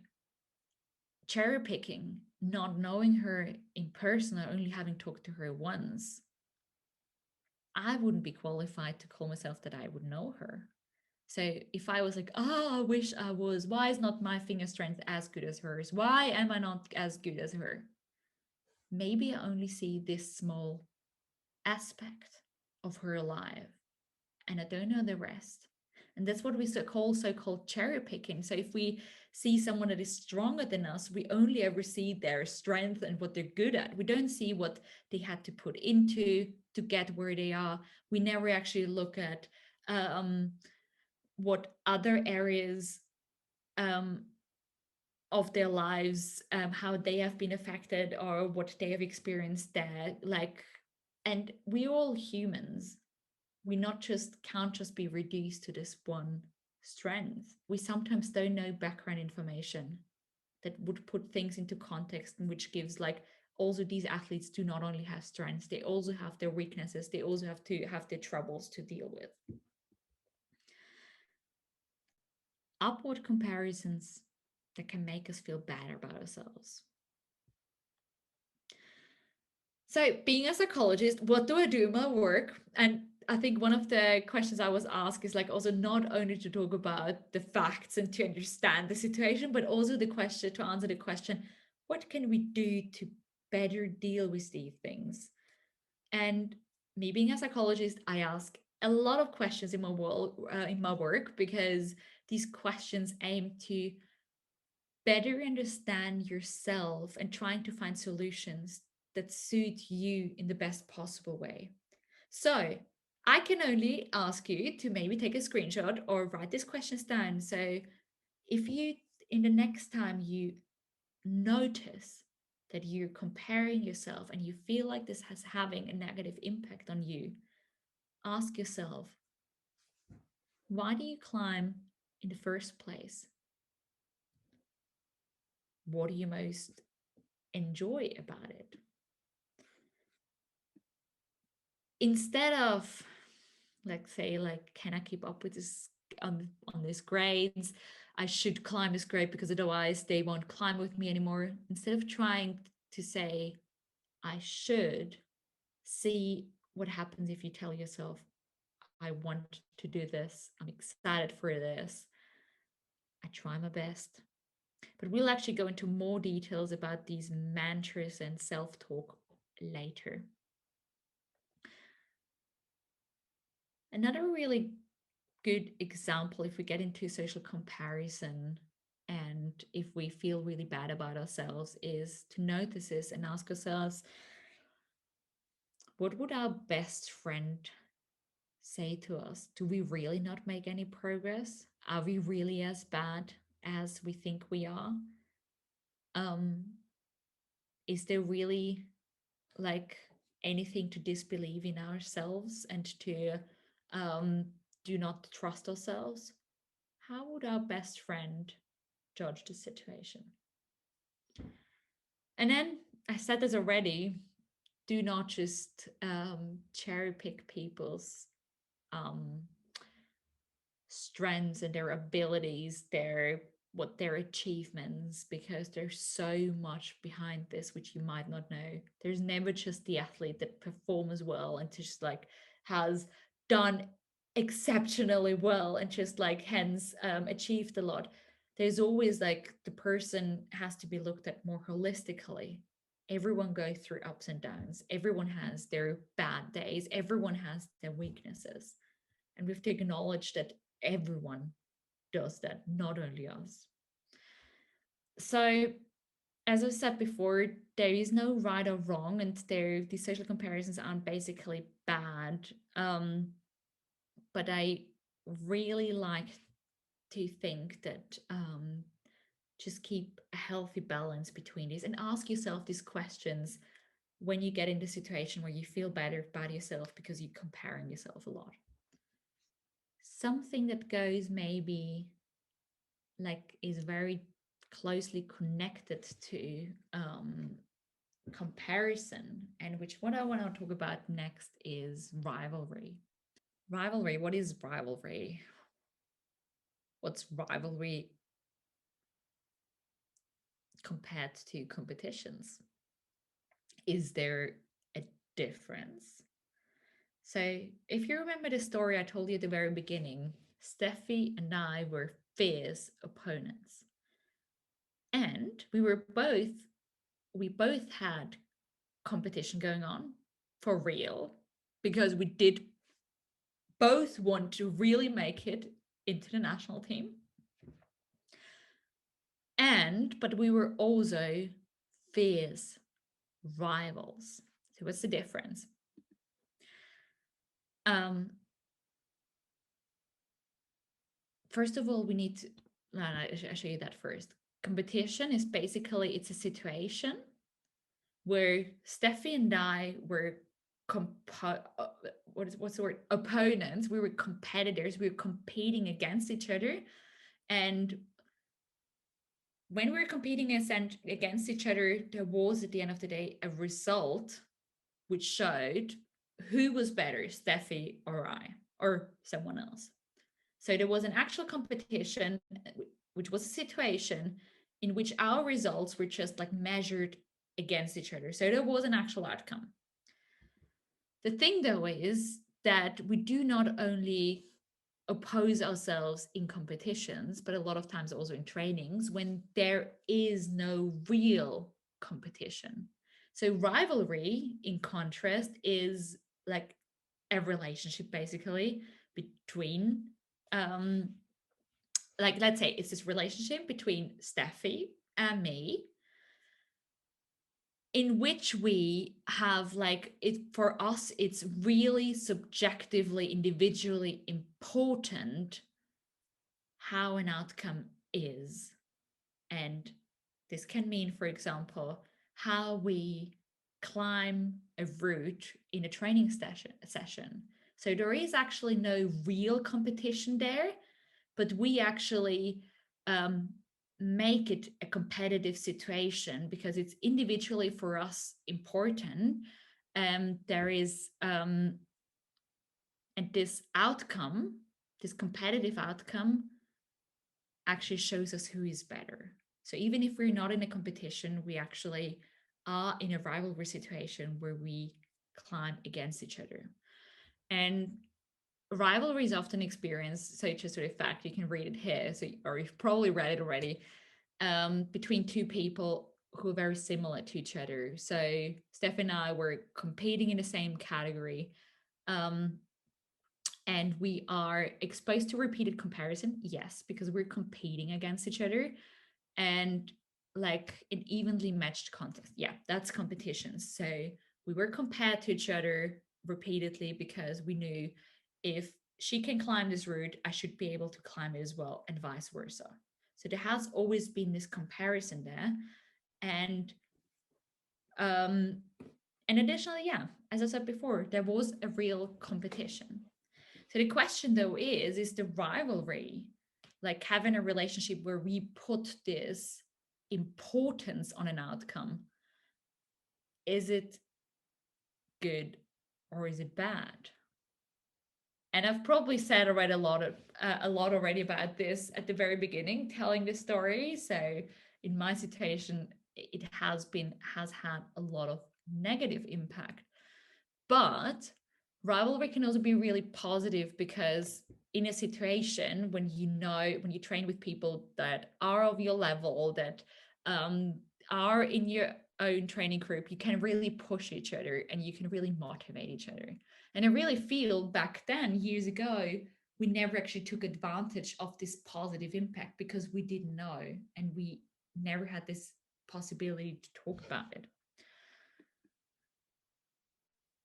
cherry picking, not knowing her in person or only having talked to her once, I wouldn't be qualified to call myself that I would know her. So if I was like, oh, I wish I was, why is not my finger strength as good as hers? Why am I not as good as her? Maybe I only see this small aspect. of her life, and I don't know the rest. And that's what we call so-called cherry picking. So if we see someone that is stronger than us, we only ever see their strength and what they're good at. We don't see what they had to put into to get where they are. We never actually look at what other areas of their lives, how they have been affected or what they have experienced there. Like, and we're all humans. We not just can't just be reduced to this one strength. We sometimes don't know background information that would put things into context, and which gives like also these athletes do not only have strengths, they also have their weaknesses, they also have to have their troubles to deal with. Upward comparisons that can make us feel bad about ourselves. So being a psychologist, what do I do in my work? And I think one of the questions I was asked is like also not only to talk about the facts and to understand the situation, but also the question to answer the question, what can we do to better deal with these things? And me being a psychologist, I ask a lot of questions in my work, because these questions aim to better understand yourself and trying to find solutions that suit you in the best possible way. So I can only ask you to maybe take a screenshot or write these questions down. So if you, in the next time you notice that you're comparing yourself and you feel like this has having a negative impact on you, ask yourself, why do you climb in the first place? What do you most enjoy about it? Instead of, let's say, like, can I keep up with this on these grades? I should climb this grade because otherwise they won't climb with me anymore. Instead of trying to say, I should, see what happens if you tell yourself, I want to do this. I'm excited for this. I try my best. But we'll actually go into more details about these mantras and self-talk later. Another really good example, if we get into social comparison and if we feel really bad about ourselves, is to notice this and ask ourselves, what would our best friend say to us? Do we really not make any progress? Are we really as bad as we think we are? Is there really like anything to disbelieve in ourselves and to do not trust ourselves? How would our best friend judge the situation? And then, I said this already, do not just cherry pick people's strengths and their abilities, their achievements, because there's so much behind this which you might not know. There's never just the athlete that performs well and just like has done exceptionally well and just like hence achieved a lot. There's always like the person has to be looked at more holistically. Everyone goes through ups and downs. Everyone has their bad days. Everyone has their weaknesses. And we have to acknowledge that everyone does that, not only us. So, as I said before, there is no right or wrong, and these social comparisons aren't basically bad. But I really like to think that just keep a healthy balance between these and ask yourself these questions when you get in the situation where you feel better about yourself because you're comparing yourself a lot. Something that goes maybe like is very closely connected to comparison, and which what I want to talk about next is rivalry. Rivalry, what is rivalry? What's rivalry compared to competitions? Is there a difference? So if you remember the story I told you at the very beginning, Steffi and I were fierce opponents. And we both had competition going on for real, because we did both want to really make it into the national team. But we were also fierce rivals. So what's the difference? First of all, we need to, I'll show you that first. Competition is basically, it's a situation where Steffi and I were what's the word? Opponents. We were competitors. We were competing against each other. And when we were competing against each other, there was at the end of the day a result which showed who was better, Steffi or I, or someone else. So there was an actual competition, which was a situation in which our results were just like measured against each other. So there was an actual outcome. The thing though is that we do not only oppose ourselves in competitions, but a lot of times also in trainings when there is no real competition. So rivalry, in contrast, is like a relationship basically between like, let's say it's this relationship between Steffi and me, in which we have like it, for us, it's really subjectively, individually important how an outcome is. And this can mean, for example, how we climb a route in a training session. So there is actually no real competition there, but we actually make it a competitive situation because it's individually for us important. There is and this outcome, this competitive outcome, actually shows us who is better. So even if we're not in a competition, we actually are in a rivalry situation where we climb against each other. And rivalry is often experienced, so just sort of fact, you can read it here, so, or you've probably read it already, between two people who are very similar to each other. So Steph and I were competing in the same category, and we are exposed to repeated comparison, yes, because we're competing against each other, and like an evenly matched contest. Yeah, that's competition. So we were compared to each other repeatedly because we knew if she can climb this route, I should be able to climb it as well, and vice versa. So there has always been this comparison there. And additionally, yeah, as I said before, there was a real competition. So the question though is the rivalry, like having a relationship where we put this importance on an outcome, is it good or is it bad? And I've probably said already a lot already about this at the very beginning, telling this story. So in my situation, it has had a lot of negative impact. But rivalry can also be really positive, because in a situation when you train with people that are of your level, that are in your own training group, you can really push each other and you can really motivate each other. And I really feel back then, years ago, we never actually took advantage of this positive impact because we didn't know, and we never had this possibility to talk about it.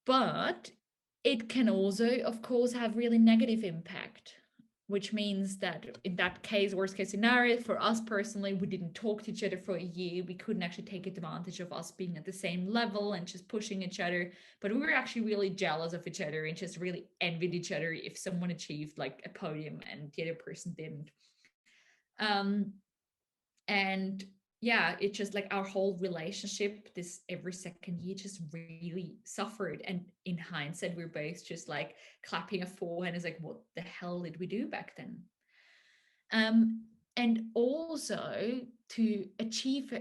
But it can also, of course, have really negative impact, which means that in that case, worst case scenario, for us personally, we didn't talk to each other for a year. We couldn't actually take advantage of us being at the same level and just pushing each other. But we were actually really jealous of each other and just really envied each other if someone achieved like a podium and the other person didn't. And yeah, it just like our whole relationship, this every second year just really suffered. And in hindsight, we're both just like clapping a forehead. It's like, what the hell did we do back then? And also to achieve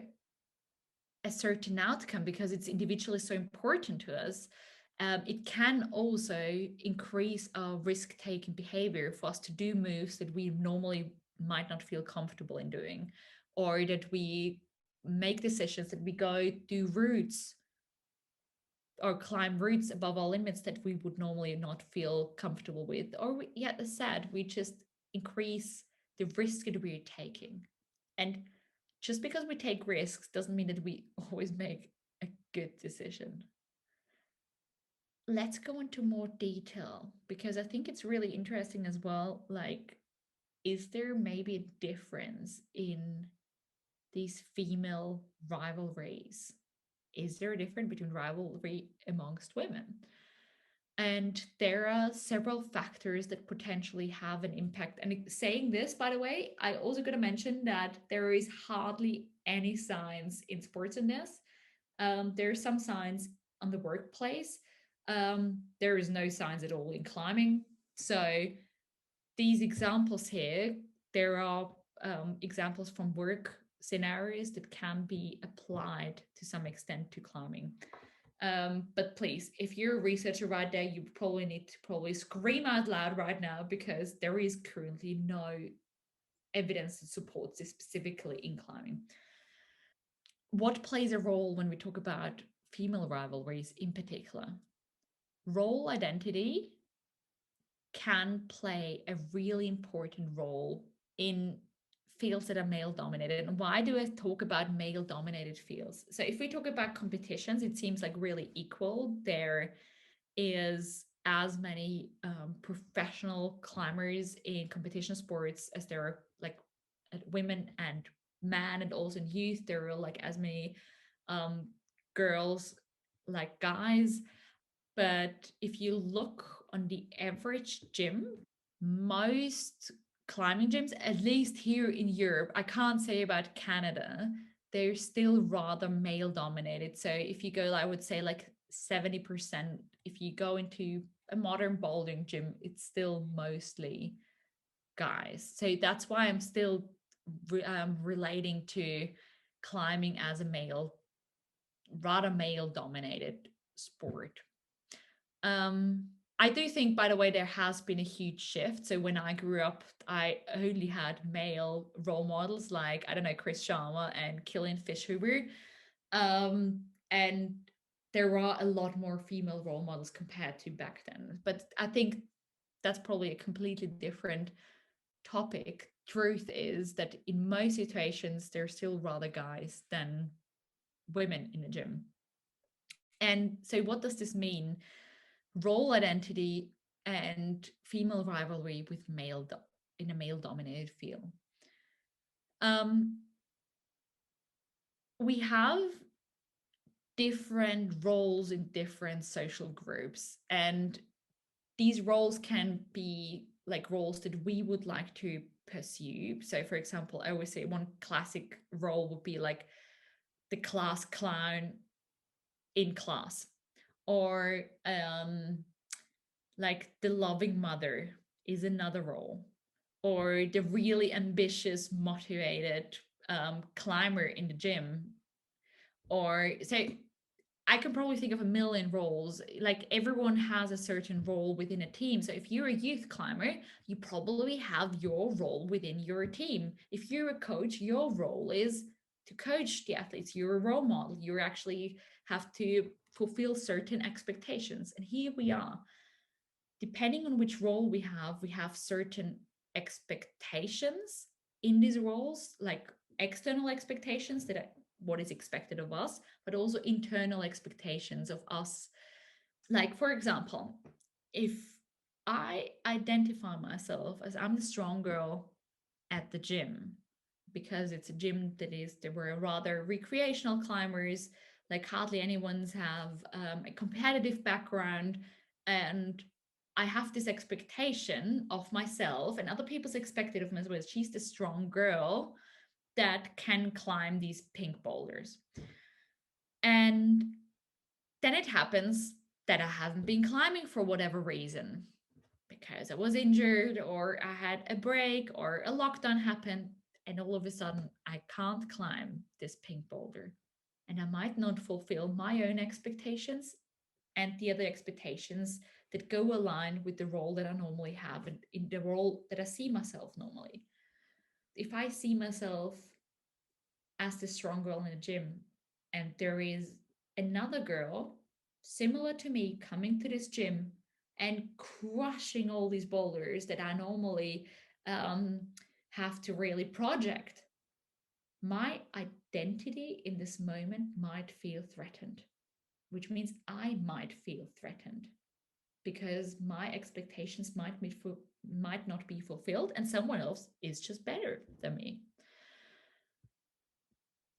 a certain outcome, because it's individually so important to us, it can also increase our risk-taking behavior for us to do moves that we normally might not feel comfortable in doing, or that we make decisions that we go do routes or climb routes above our limits that we would normally not feel comfortable with, or yet as said, we just increase the risk that we're taking. And just because we take risks doesn't mean that we always make a good decision. Let's go into more detail, because I think it's really interesting as well. Like, is there maybe a difference in these female rivalries? Is there a difference between rivalry amongst women? And there are several factors that potentially have an impact. And saying this, by the way, I also got to mention that there is hardly any signs in sports in this. There are some signs on the workplace. There is no signs at all in climbing. So these examples here, there are examples from work scenarios that can be applied to some extent to climbing. But please, if you're a researcher right there, you probably need to scream out loud right now, because there is currently no evidence that supports this specifically in climbing. What plays a role when we talk about female rivalries in particular? Role identity can play a really important role in fields that are male dominated. And why do I talk about male dominated fields? So if we talk about competitions, it seems like really equal. There is as many professional climbers in competition sports as there are like women and men, and also in youth there are like as many girls like guys. But if you look on the average gym, most climbing gyms, at least here in Europe, I can't say about Canada, they're still rather male dominated. So if you go, I would say like 70%, if you go into a modern bouldering gym, it's still mostly guys. So that's why I'm still relating to climbing as a rather male dominated sport. I do think, by the way, there has been a huge shift. So when I grew up, I only had male role models like, I don't know, Chris Sharma and Killian Fishhuber. And there are a lot more female role models compared to back then. But I think that's probably a completely different topic. Truth is that in most situations, there's still rather guys than women in the gym. And so what does this mean? Role identity and female rivalry with in a male dominated field. We have different roles in different social groups, and these roles can be like roles that we would like to pursue. So for example, I always say one classic role would be like the class clown in class, or like the loving mother is another role, or the really ambitious, motivated climber in the gym. Or so I can probably think of a million roles. Like everyone has a certain role within a team. So if you're a youth climber, you probably have your role within your team. If you're a coach, your role is to coach the athletes. You're a role model. You actually have to fulfill certain expectations. And here we are. Depending on which role we have certain expectations in these roles, like external expectations that are what is expected of us, but also internal expectations of us. Like, for example, if I identify myself as I'm the strong girl at the gym, because it's a gym there were rather recreational climbers, like hardly anyone's have a competitive background, and I have this expectation of myself, and other people's expected of me as well. She's the strong girl that can climb these pink boulders. And then it happens that I haven't been climbing for whatever reason, because I was injured, or I had a break, or a lockdown happened, and all of a sudden I can't climb this pink boulder. And I might not fulfill my own expectations and the other expectations that go aligned with the role that I normally have, and in the role that I see myself normally. If I see myself as the strong girl in the gym, and there is another girl similar to me coming to this gym and crushing all these boulders that I normally have to really project, my identity in this moment might feel threatened, which means I might feel threatened because my expectations might not be fulfilled and someone else is just better than me.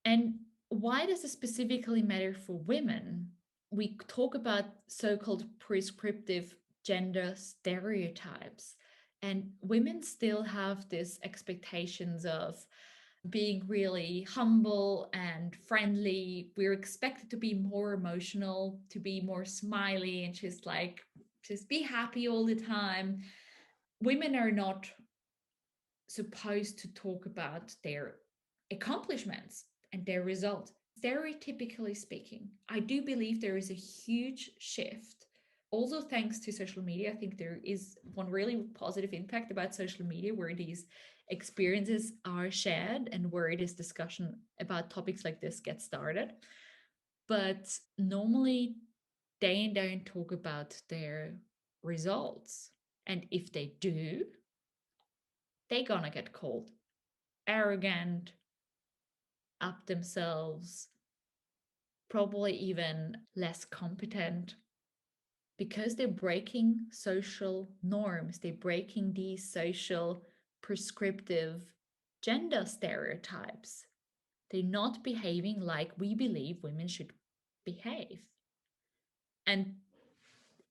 And why does it specifically matter for women? We talk about so-called prescriptive gender stereotypes, and women still have these expectations of being really humble and friendly. We're expected to be more emotional, to be more smiley, and just be happy all the time. Women are not supposed to talk about their accomplishments and their results. Stereotypically speaking, I do believe there is a huge shift. Also, thanks to social media, I think there is one really positive impact about social media where these experiences are shared and where this discussion about topics like this gets started. But normally, they don't talk about their results. And if they do, they're gonna get called arrogant, up themselves, probably even less competent, because they're breaking social norms. They're breaking these social prescriptive gender stereotypes. They're not behaving like we believe women should behave. And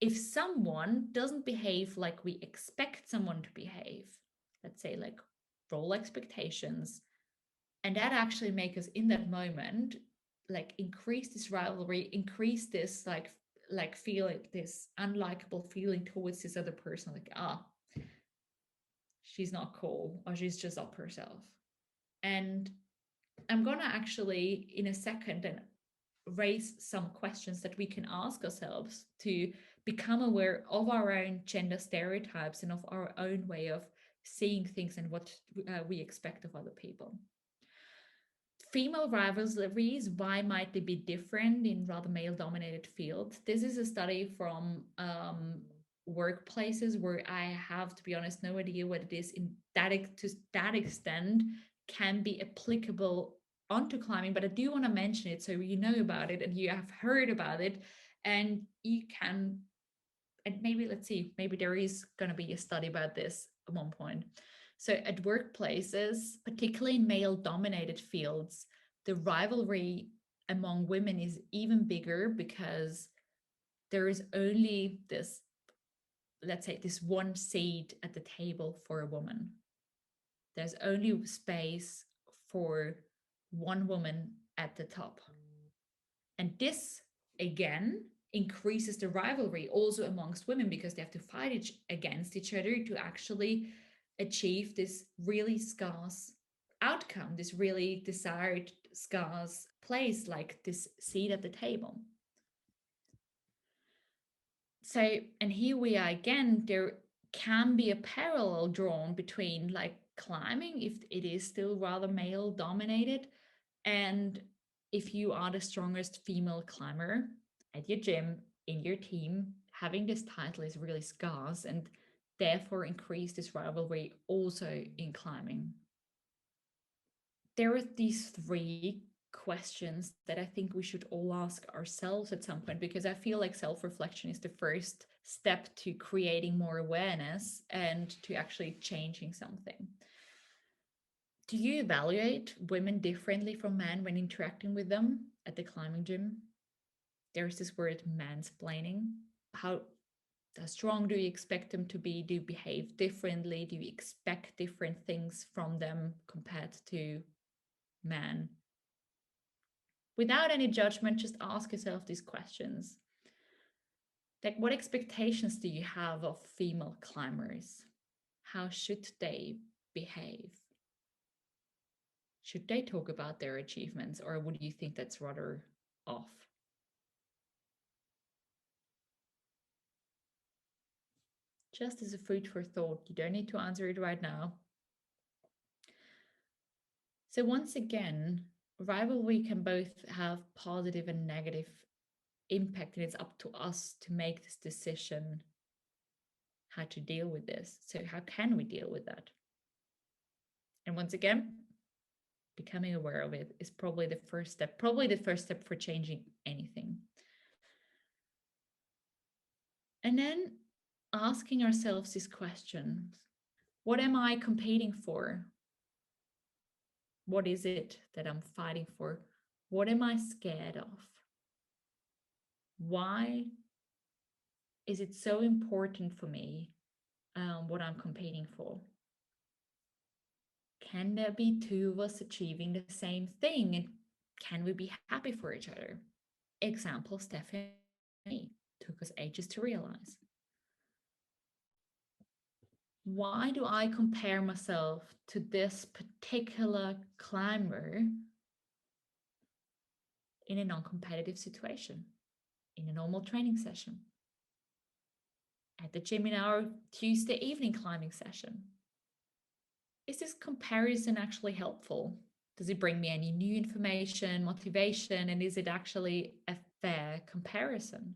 if someone doesn't behave like we expect someone to behave, let's say like role expectations, and that actually make us in that moment like increase this rivalry, increase this like feeling, this unlikable feeling towards this other person, like she's not cool or she's just up herself. And I'm gonna actually in a second and raise some questions that we can ask ourselves to become aware of our own gender stereotypes and of our own way of seeing things and what we expect of other people. Female rivalries, why might they be different in rather male-dominated fields? This is a study from workplaces where I have, to be honest, no idea what it is in to that extent can be applicable onto climbing, but I do want to mention it so you know about it and you have heard about it and you can, and maybe let's see, maybe there is going to be a study about this at one point. So at workplaces, particularly in male-dominated fields, the rivalry among women is even bigger because there is only this, let's say, this one seat at the table for a woman. There's only space for one woman at the top. And this, again, increases the rivalry also amongst women because they have to fight against each other to actually achieve this really scarce outcome, this really desired scarce place, like this seat at the table. So, and here we are again, there can be a parallel drawn between like climbing, if it is still rather male dominated, and if you are the strongest female climber at your gym, in your team, having this title is really scarce and therefore increase this rivalry also in climbing. There are these three questions that I think we should all ask ourselves at some point, because I feel like self-reflection is the first step to creating more awareness and to actually changing something. Do you evaluate women differently from men when interacting with them at the climbing gym? There's this word mansplaining. How strong do you expect them to be? Do you behave differently? Do you expect different things from them compared to men? Without any judgment, just ask yourself these questions. Like, what expectations do you have of female climbers? How should they behave? Should they talk about their achievements, or would you think that's rather off? Just as a food for thought, you don't need to answer it right now. So once again, rivalry can both have positive and negative impact, and it's up to us to make this decision how to deal with this. So how can we deal with that? And once again, becoming aware of it is probably the first step for changing anything. And then asking ourselves this question: what am I competing for? What is it that I'm fighting for? What am I scared of? Why is it so important for me, what I'm competing for? Can there be two of us achieving the same thing? And can we be happy for each other? Example, Stephanie, took us ages to realize. Why do I compare myself to this particular climber in a non-competitive situation, in a normal training session, at the gym in our Tuesday evening climbing session? Is this comparison actually helpful? Does it bring me any new information, motivation, and is it actually a fair comparison?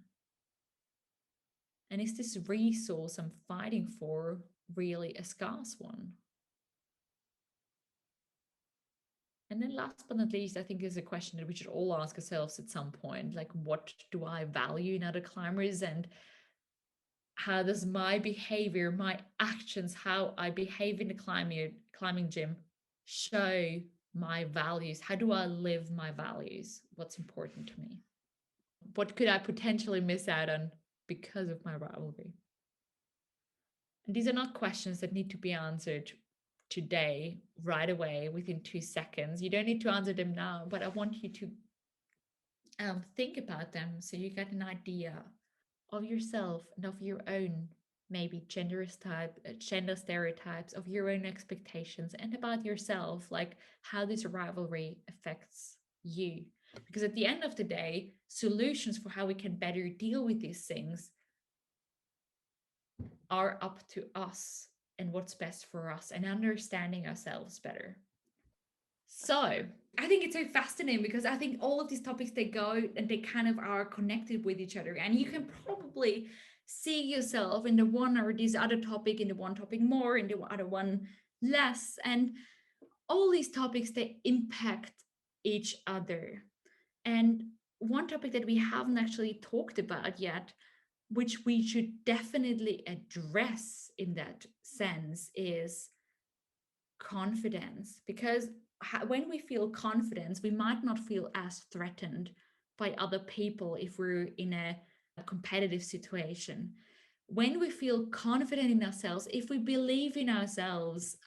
And is this resource I'm fighting for really a scarce one? And then last but not least, I think is a question that we should all ask ourselves at some point, like, what do I value in other climbers, and how does my behavior, my actions, how I behave in the climbing gym show my values? How do I live my values? What's important to me? What could I potentially miss out on because of my rivalry? And these are not questions that need to be answered today, right away, within 2 seconds. You don't need to answer them now, but I want you to think about them so you get an idea of yourself and of your own, maybe gender stereotypes, of your own expectations, and about yourself, like how this rivalry affects you. Because at the end of the day, solutions for how we can better deal with these things are up to us and what's best for us and understanding ourselves better. So I think it's so fascinating because I think all of these topics, they go and they kind of are connected with each other, and you can probably see yourself in the one or this other topic, in the one topic more, in the other one less, and all these topics, they impact each other. And one topic that we haven't actually talked about yet, which we should definitely address in that sense, is confidence. Because when we feel confidence, we might not feel as threatened by other people if we're in a competitive situation. When we feel confident in ourselves, if we believe in ourselves,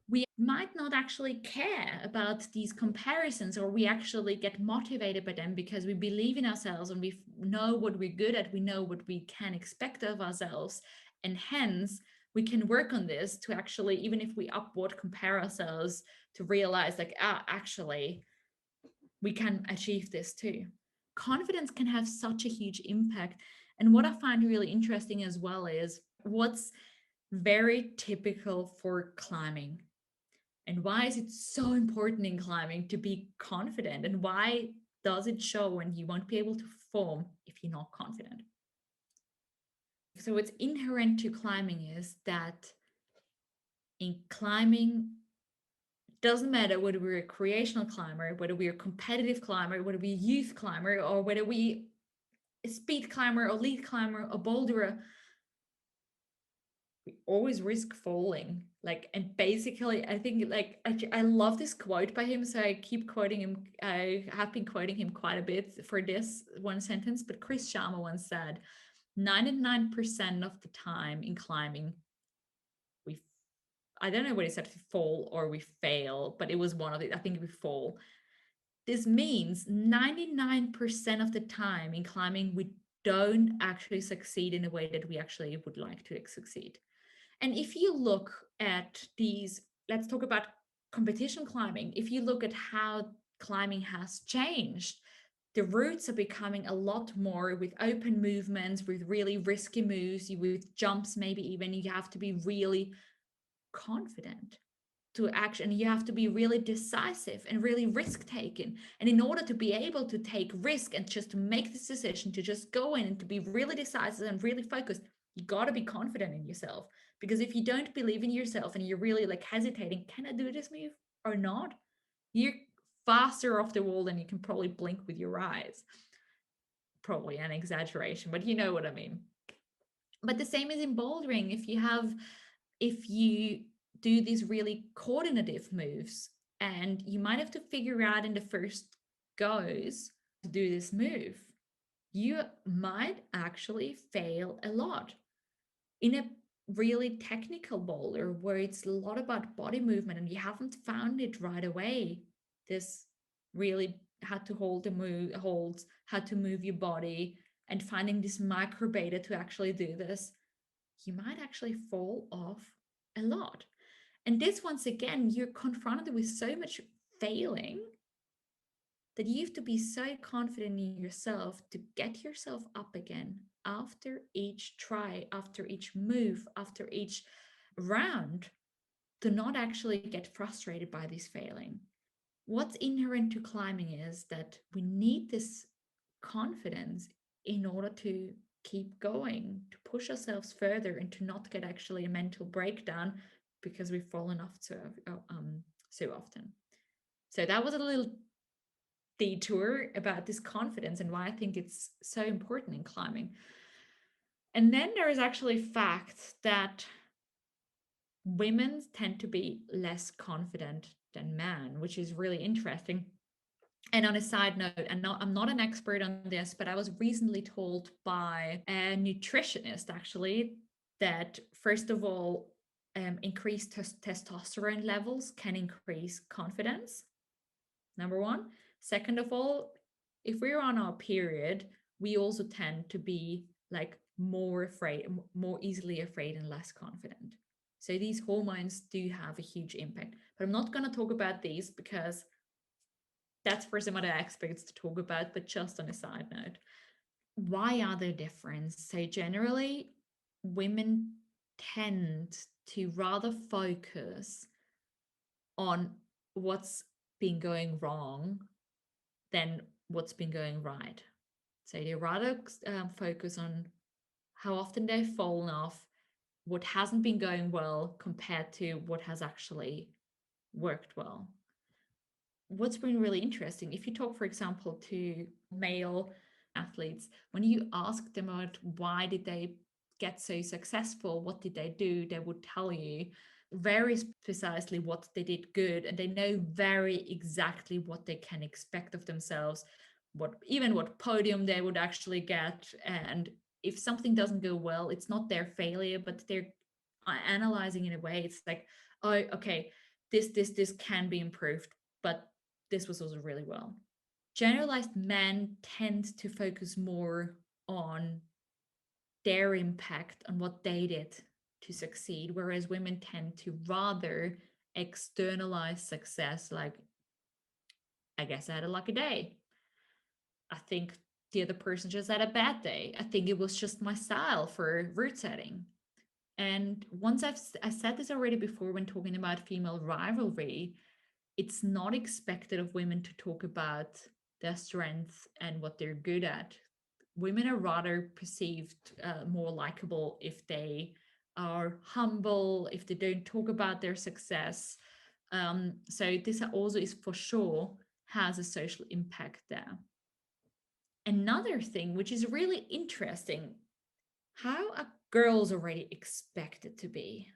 we might not actually care about these comparisons, or we actually get motivated by them because we believe in ourselves and we know what we're good at, we know what we can expect of ourselves, and hence we can work on this to actually, even if we upward compare ourselves, to realize like, actually we can achieve this too. Confidence can have such a huge impact. And what I find really interesting as well is what's very typical for climbing. And why is it so important in climbing to be confident? And why does it show when you won't be able to perform if you're not confident? So what's inherent to climbing is that in climbing, doesn't matter whether we're a recreational climber, whether we're a competitive climber, whether we're a youth climber, or whether we a speed climber or lead climber or boulderer, we always risk falling. Like, and basically, I think, like, I love this quote by him, so I keep quoting him. I have been quoting him quite a bit for this one sentence, but Chris Sharma once said, 99% of the time in climbing, I don't know what he said, we fall or we fail, but it was one of it. I think we fall. This means 99% of the time in climbing, we don't actually succeed in a way that we actually would like to succeed. And if you look at these, let's talk about competition climbing. If you look at how climbing has changed, the routes are becoming a lot more with open movements, with really risky moves, with jumps, maybe even you have to be really confident to action. You have to be really decisive and really risk taking. And in order to be able to take risk and just to make this decision, to just go in and to be really decisive and really focused, you got to be confident in yourself. Because if you don't believe in yourself and you're really like hesitating, can I do this move or not? You're faster off the wall than you can probably blink with your eyes. Probably an exaggeration, but you know what I mean. But the same is in bouldering. If you do these really coordinative moves, and you might have to figure out in the first goes to do this move, you might actually fail a lot. In a really technical boulder where it's a lot about body movement and you haven't found it right away, this really had to hold the holds, had to move your body, and finding this micro beta to actually do this, you might actually fall off a lot. And this, once again, you're confronted with so much failing that you have to be so confident in yourself to get yourself up again after each try, after each move, after each round, to not actually get frustrated by this failing. What's inherent to climbing is that we need this confidence in order to keep going, to push ourselves further, and to not get actually a mental breakdown because we've fallen off so often. So that was a little detour about this confidence and why I think it's so important in climbing. And then there is actually fact that women tend to be less confident than men, which is really interesting. And on a side note, and I'm not an expert on this, but I was recently told by a nutritionist actually that, first of all, increased testosterone levels can increase confidence. Number one. Second of all, if we're on our period, we also tend to be like more afraid, more easily afraid and less confident. So these hormones do have a huge impact. But I'm not going to talk about these because that's for some other experts to talk about, but just on a side note. Why are there differences? So generally, women tend to rather focus on what's been going wrong than what's been going right. So they rather focus on how often they've fallen off, what hasn't been going well compared to what has actually worked well. What's been really interesting, if you talk, for example, to male athletes, when you ask them about why did they get so successful, what did they do, they would tell you very precisely what they did good, and they know very exactly what they can expect of themselves, what podium they would actually get. And if something doesn't go well, it's not their failure, but they're analyzing in a way, it's like, oh, okay, this can be improved, but this was also really well. Generalized men tend to focus more on their impact on what they did to succeed, whereas women tend to rather externalize success, like, I guess I had a lucky day. I think the other person just had a bad day. I think it was just my style for route setting. And once I said this already before when talking about female rivalry, it's not expected of women to talk about their strengths and what they're good at. Women are rather perceived more likable if they are humble, if they don't talk about their success. So this also is for sure has a social impact there. Another thing, which is really interesting, how are girls already expected to be?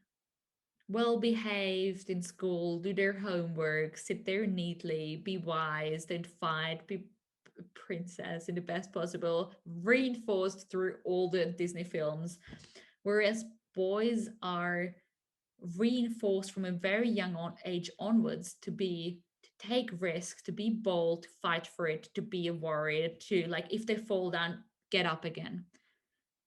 Well behaved in school, do their homework, sit there neatly, be wise, don't fight, be a princess in the best possible, reinforced through all the Disney films. Whereas boys are reinforced from a very young age onwards to take risks, to be bold, to fight for it, to be a warrior, to, like, if they fall down, get up again.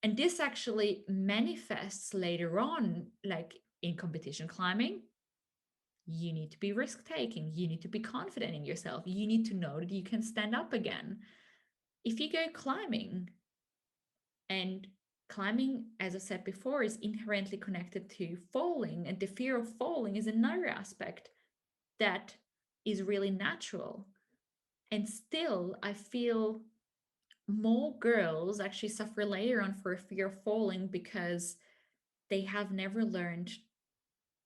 And this actually manifests later on, like in competition climbing. You need to be risk taking. You need to be confident in yourself. You need to know that you can stand up again. If you go climbing and climbing, as I said before, is inherently connected to falling, and the fear of falling is another aspect that is really natural. And still, I feel more girls actually suffer later on for a fear of falling because they have never learned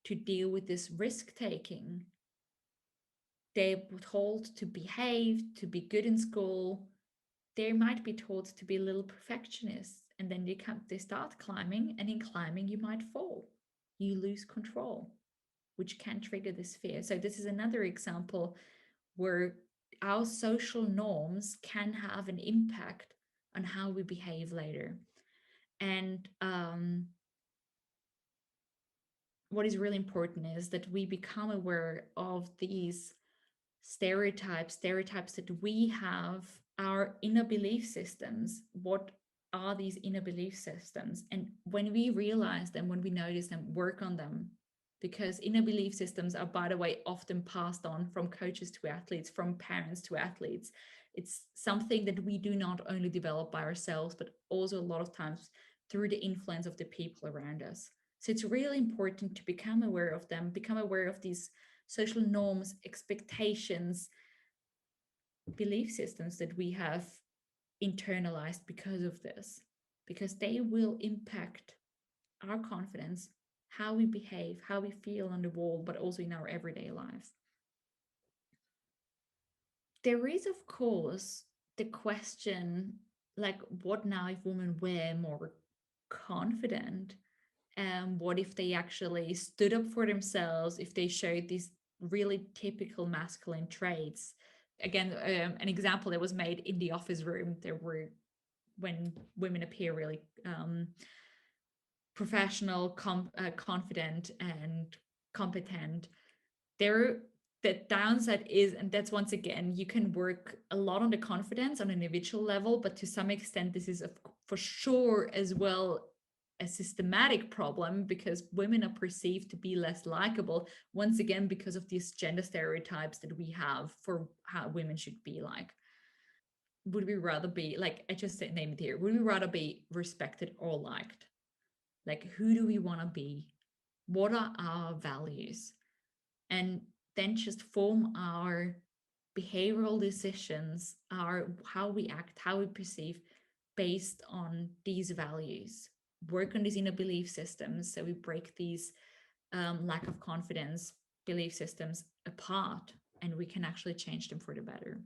to deal with this risk taking. They're told to behave, to be good in school. They might be told to be little perfectionists, and then they start climbing, and in climbing you might fall. You lose control, which can trigger this fear. So this is another example where our social norms can have an impact on how we behave later. And what is really important is that we become aware of these stereotypes that we have, our inner belief systems. What are these inner belief systems? And when we realize them, when we notice them, work on them, because inner belief systems are, by the way, often passed on from coaches to athletes, from parents to athletes. It's something that we do not only develop by ourselves, but also a lot of times through the influence of the people around us. So it's really important to become aware of them, become aware of these social norms, expectations, belief systems that we have internalized because of this, because they will impact our confidence, how we behave, how we feel on the wall, but also in our everyday lives. There is, of course, the question, like, what now if women were more confident? What if they actually stood up for themselves, if they showed these really typical masculine traits? Again, an example that was made in the office room, there were, when women appear really professional, confident and competent, the downside is, and that's once again, you can work a lot on the confidence on an individual level, but to some extent this is for sure as well a systematic problem, because women are perceived to be less likable, once again because of these gender stereotypes that we have for how women should be like. Would we rather be, like I just named it here, would we rather be respected or liked? Like, who do we want to be? What are our values? And then just form our behavioral decisions, our how we act, how we perceive, based on these values. Work on these inner belief systems, so we break these lack of confidence belief systems apart, and we can actually change them for the better.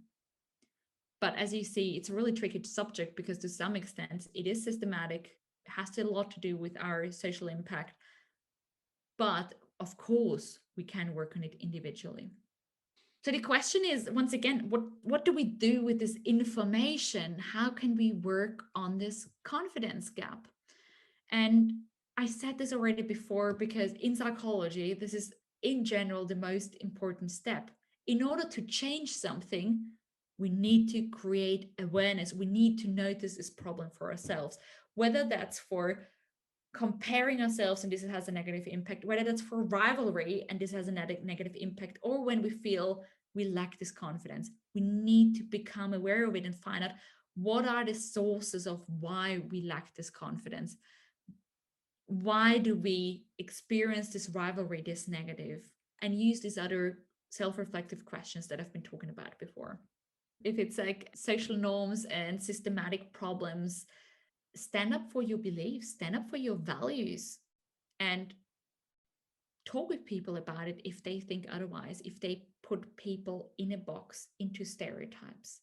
But as you see, it's a really tricky subject, because to some extent it is systematic, it has a lot to do with our social impact, but of course we can work on it individually. So the question is, once again, what do we do with this information? How can we work on this confidence gap? And I said this already before, because in psychology, this is in general the most important step. In order to change something, we need to create awareness. We need to notice this problem for ourselves, whether that's for comparing ourselves and this has a negative impact, whether that's for rivalry and this has a negative impact, or when we feel we lack this confidence. We need to become aware of it and find out what are the sources of why we lack this confidence. Why do we experience this rivalry, this negative, and use these other self-reflective questions that I've been talking about before. If it's like social norms and systematic problems, stand up for your beliefs, stand up for your values, and talk with people about it if they think otherwise, if they put people in a box, into stereotypes.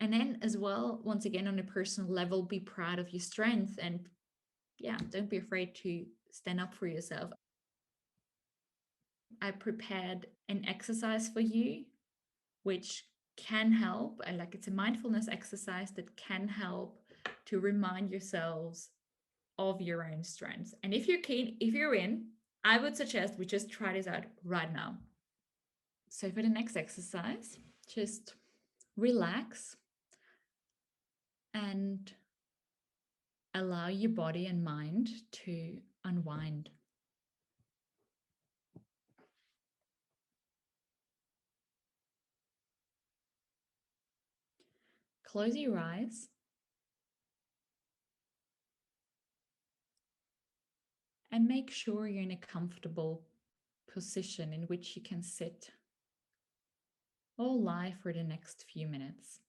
And then as well, once again, on a personal level, be proud of your strength, and yeah, don't be afraid to stand up for yourself. I prepared an exercise for you, which can help. And like, it's a mindfulness exercise that can help to remind yourselves of your own strengths. And if you're keen, if you're in, I would suggest we just try this out right now. So for the next exercise, just relax and allow your body and mind to unwind. Close your eyes And make sure you're in a comfortable position in which you can sit or lie for the next few minutes.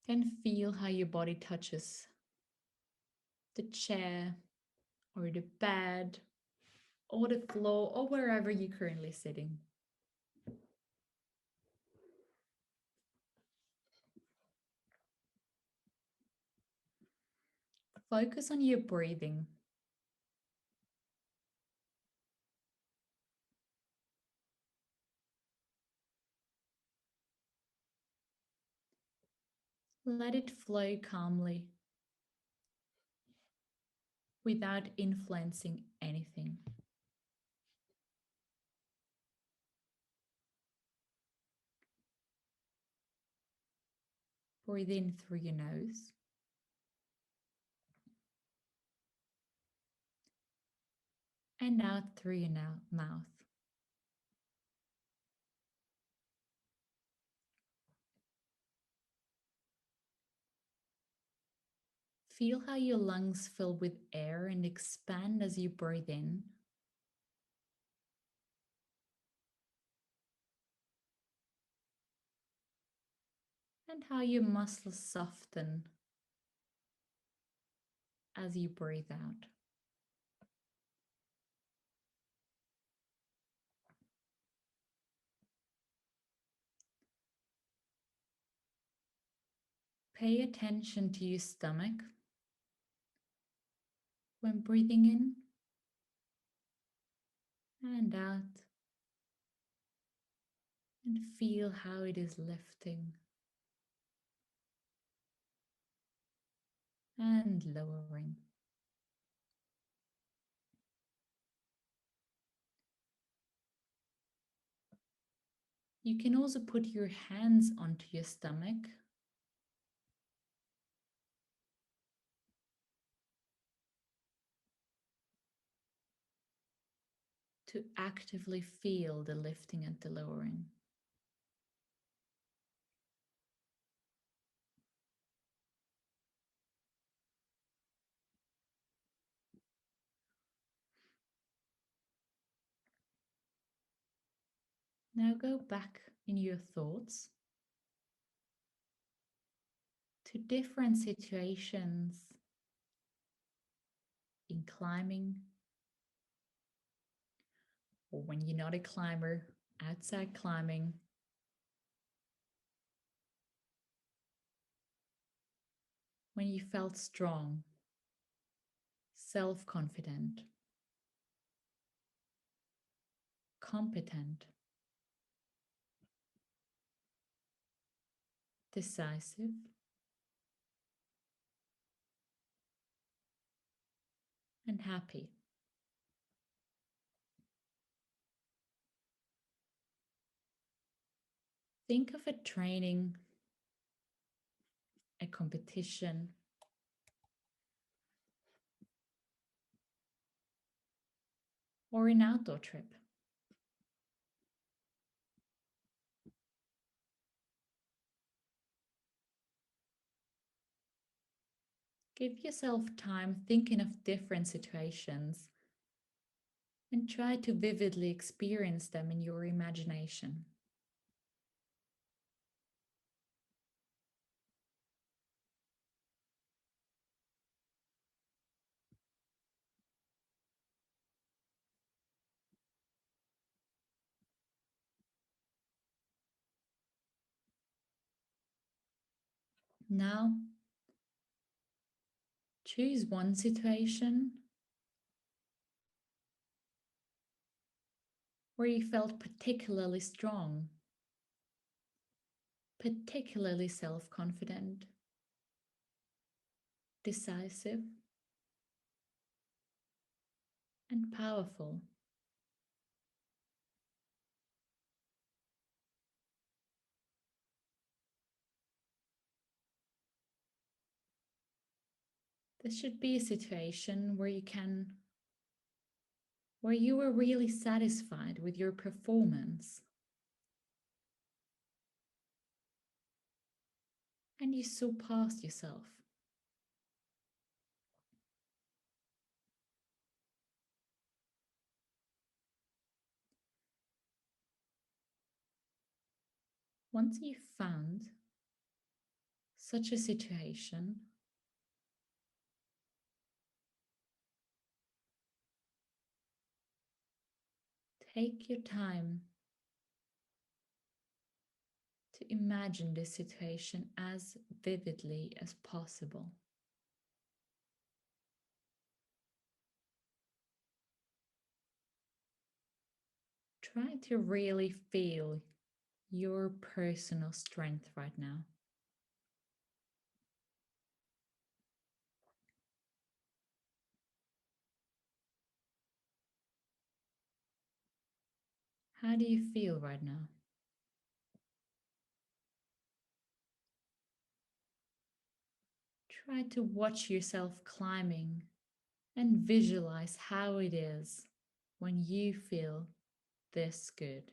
Then feel how your body touches the chair or the bed or the floor or wherever you're currently sitting. Focus on your breathing. Let it flow calmly without influencing anything. Breathe in through your nose. And out through your mouth. Feel how your lungs fill with air and expand as you breathe in. And how your muscles soften as you breathe out. Pay attention to your stomach when breathing in and out, and feel how it is lifting and lowering. You can also put your hands onto your stomach to actively feel the lifting and the lowering. Now go back in your thoughts to different situations in climbing, or when you're not a climber, outside climbing. When you felt strong, self-confident, competent, decisive, and happy. Think of a training, a competition, or an outdoor trip. Give yourself time thinking of different situations and try to vividly experience them in your imagination. Now, choose one situation where you felt particularly strong, particularly self-confident, decisive, and powerful. This should be a situation where you can where you were really satisfied with your performance and you surpassed yourself. Once you've found such a situation, take your time to imagine this situation as vividly as possible. Try to really feel your personal strength right now. How do you feel right now? Try to watch yourself climbing and visualize how it is when you feel this good.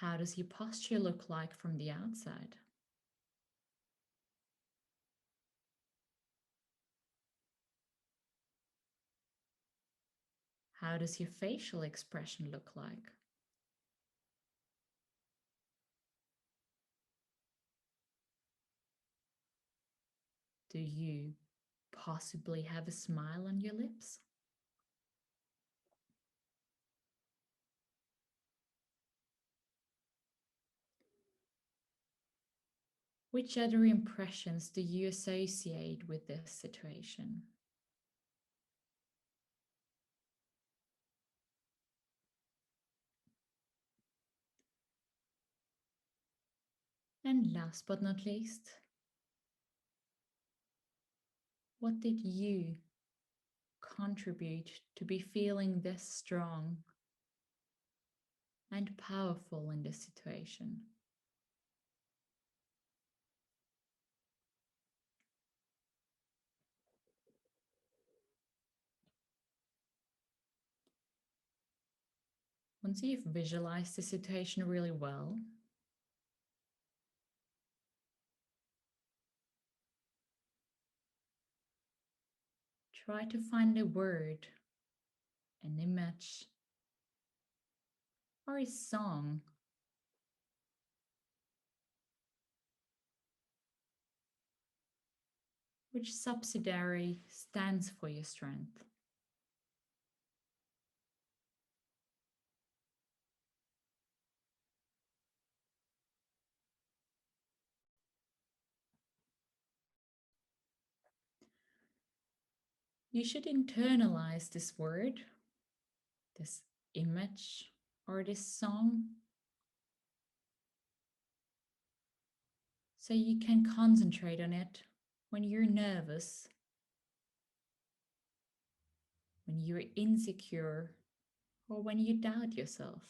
How does your posture look like from the outside? How does your facial expression look like? Do you possibly have a smile on your lips? Which other impressions do you associate with this situation? And last but not least, what did you contribute to be feeling this strong and powerful in this situation? Once you've visualized the situation really well, try to find a word, an image, or a song which subsidiary stands for your strength. You should internalize this word, this image, or this song so you can concentrate on it when you're nervous, when you're insecure, or when you doubt yourself.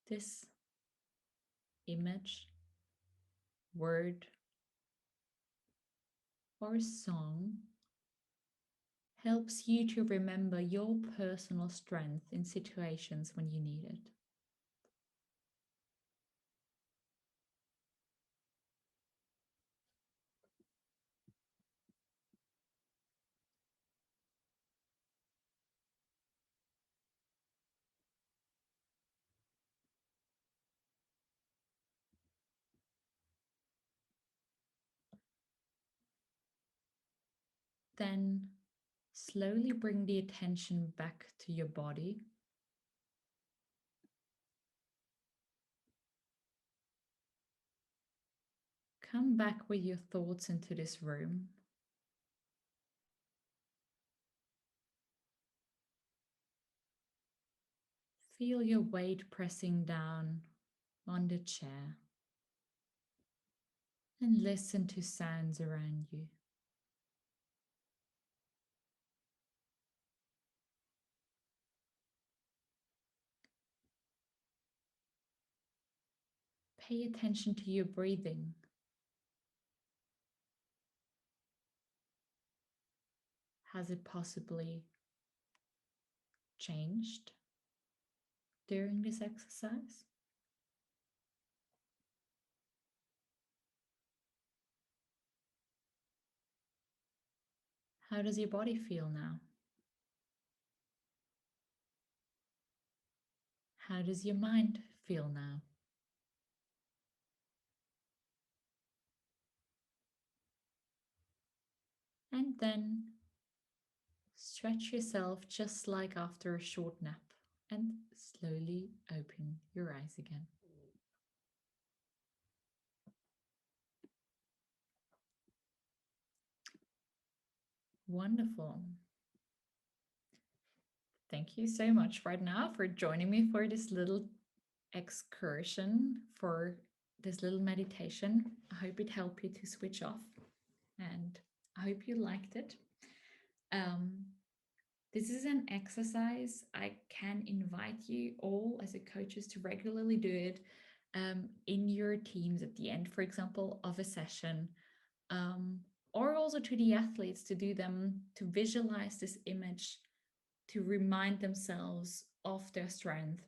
This image, word, or song helps you to remember your personal strength in situations when you need it. Then slowly bring the attention back to your body. Come back with your thoughts into this room. Feel your weight pressing down on the chair and listen to sounds around you. pay attention to your breathing. Has it possibly changed during this exercise? How does your body feel now? How does your mind feel now? And then stretch yourself just like after a short nap and slowly open your eyes again. Wonderful. Thank you so much right now for joining me for this little excursion, for this little meditation. I hope it helped you to switch off, and I hope you liked it. This is an exercise. I can invite you all as a coaches to regularly do it in your teams at the end, for example, of a session, or also to the athletes to do them, to visualize this image, to remind themselves of their strength,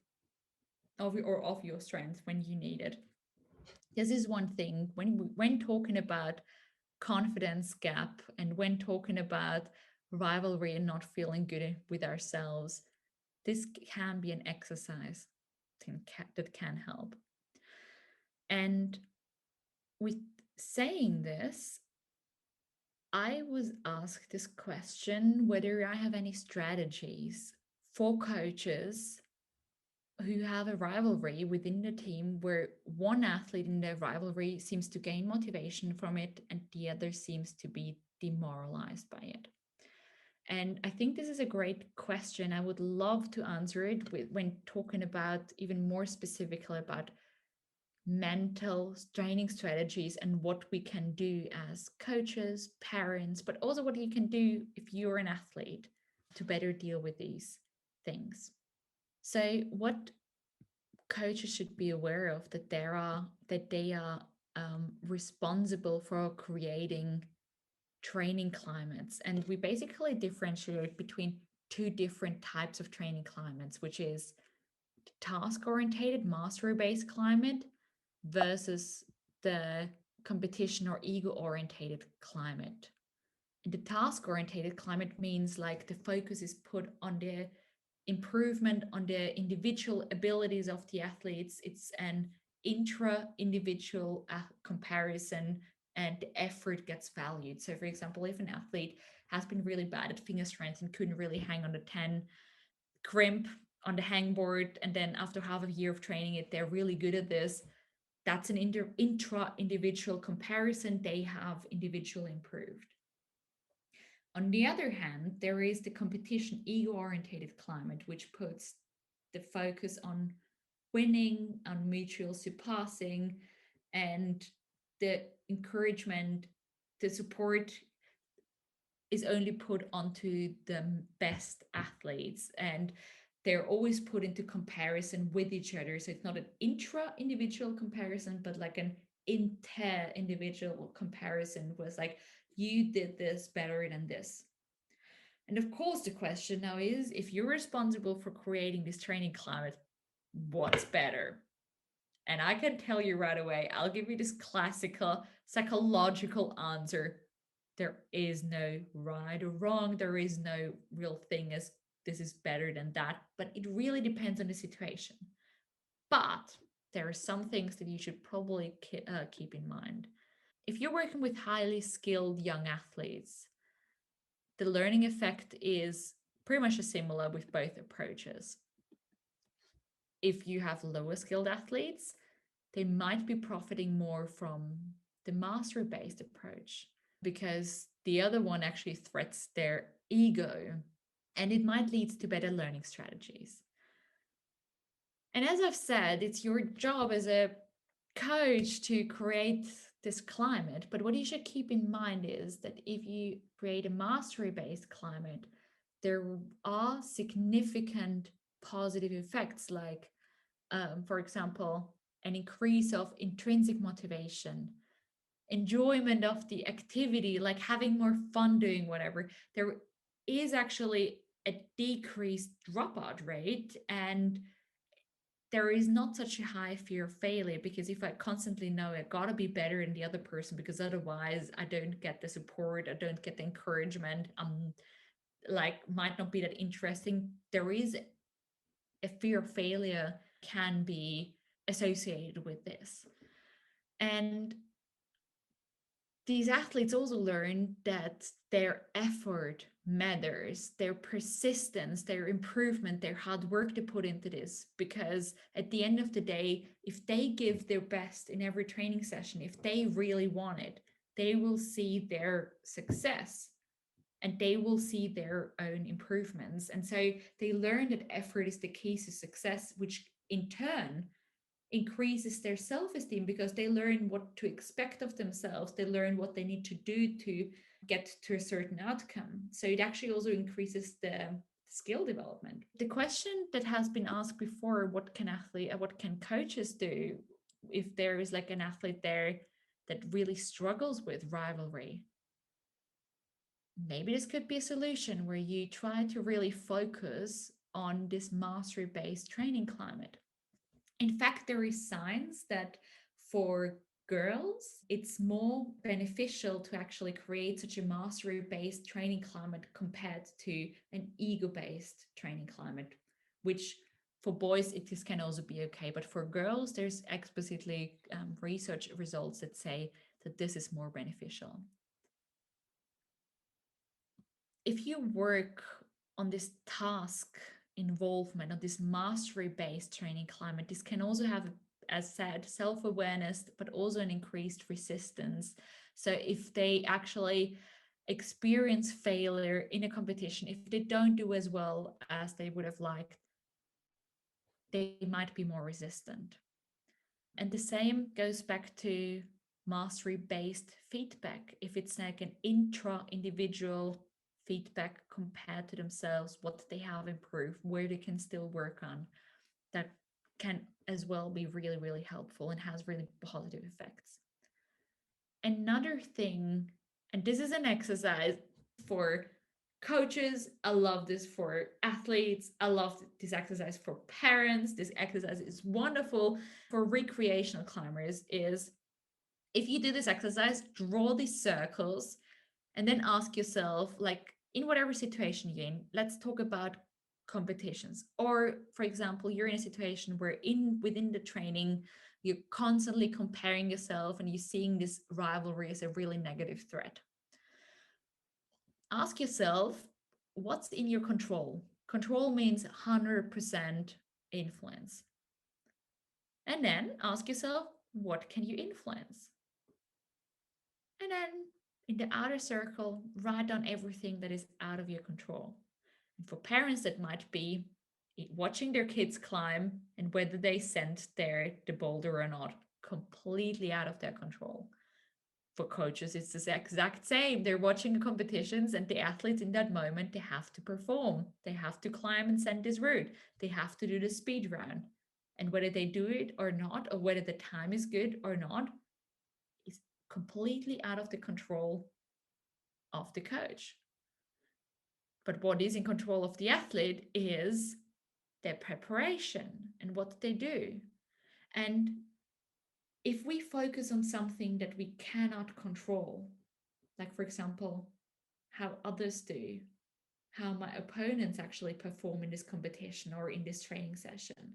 of your strength when you need it. This is one thing when talking about confidence gap and when talking about rivalry and not feeling good with ourselves, this can be an exercise that can help. And with saying this, I was asked this question whether I have any strategies for coaches who have a rivalry within the team where one athlete in their rivalry seems to gain motivation from it and the other seems to be demoralized by it. And I think this is a great question. I would love to answer it when talking about even more specifically about mental training strategies and what we can do as coaches, parents, but also what you can do if you're an athlete to better deal with these things. So what coaches should be aware of that they are responsible for creating training climates, and we basically differentiate between two different types of training climates, which is task-oriented, mastery-based climate versus the competition or ego-oriented climate. The task-oriented climate means like the focus is put on the improvement on the individual abilities of the athletes. It's an intra-individual comparison and the effort gets valued. So for example, if an athlete has been really bad at finger strength and couldn't really hang on the 10 crimp on the hangboard, and then after half a year of training it, they're really good at this, that's an intra-individual comparison. They have individually improved. On the other hand, there is the competition ego-oriented climate, which puts the focus on winning, on mutual surpassing, and the encouragement, the support is only put onto the best athletes, and they're always put into comparison with each other. So it's not an intra-individual comparison, but like an inter-individual comparison, was like, you did this better than this. And of course, the question now is, if you're responsible for creating this training climate, what's better? And I can tell you right away, I'll give you this classical psychological answer. There is no right or wrong. There is no real thing as this is better than that, but it really depends on the situation. But there are some things that you should probably keep in mind. If you're working with highly skilled young athletes, the learning effect is pretty much similar with both approaches. If you have lower skilled athletes, they might be profiting more from the mastery-based approach because the other one actually threats their ego, and it might lead to better learning strategies. And as I've said, it's your job as a coach to create this climate. But what you should keep in mind is that if you create a mastery-based climate, there are significant positive effects, like, for example, an increase of intrinsic motivation, enjoyment of the activity, like having more fun doing whatever, there is actually a decreased dropout rate, and there is not such a high fear of failure, because if I constantly know I gotta be better than the other person, because otherwise I don't get the support, I don't get the encouragement, like might not be that interesting, there is a fear of failure can be associated with this. And these athletes also learn that their effort matters, their persistence, their improvement, their hard work they put into this. Because at the end of the day, if they give their best in every training session, if they really want it, they will see their success and they will see their own improvements. And so they learn that effort is the key to success, which in turn increases their self-esteem, because they learn what to expect of themselves. They learn what they need to do to get to a certain outcome. So it actually also increases the skill development. The question that has been asked before, what can coaches do if there is like an athlete there that really struggles with rivalry? Maybe this could be a solution where you try to really focus on this mastery-based training climate. In fact, there is science that for girls, it's more beneficial to actually create such a mastery-based training climate compared to an ego-based training climate, which for boys, this can also be okay. But for girls, there's explicitly research results that say that this is more beneficial. If you work on this task involvement, on this mastery-based training climate, this can also have, as said, self-awareness, but also an increased resistance. So if they actually experience failure in a competition, if they don't do as well as they would have liked, they might be more resistant. And the same goes back to mastery-based feedback. If it's like an intra-individual feedback compared to themselves, what they have improved, where they can still work on, that can as well be really, really helpful and has really positive effects. Another thing, and this is an exercise for coaches, I love this for athletes, I love this exercise for parents, this exercise is wonderful for recreational climbers, is if you do this exercise, draw these circles and then ask yourself, like in whatever situation you're in, let's talk about competitions. Or for example, you're in a situation where within the training, you're constantly comparing yourself and you're seeing this rivalry as a really negative threat. Ask yourself, what's in your control? Control means 100% influence. And then ask yourself, what can you influence? And then in the outer circle, write down everything that is out of your control. And for parents, that might be watching their kids climb and whether they sent the boulder or not, completely out of their control. For coaches, it's the exact same. They're watching competitions and the athletes in that moment, they have to perform. They have to climb and send this route. They have to do the speed run. And whether they do it or not, or whether the time is good or not, is completely out of the control of the coach. But what is in control of the athlete is their preparation and what they do. And if we focus on something that we cannot control, like for example, how others do, how my opponents actually perform in this competition or in this training session,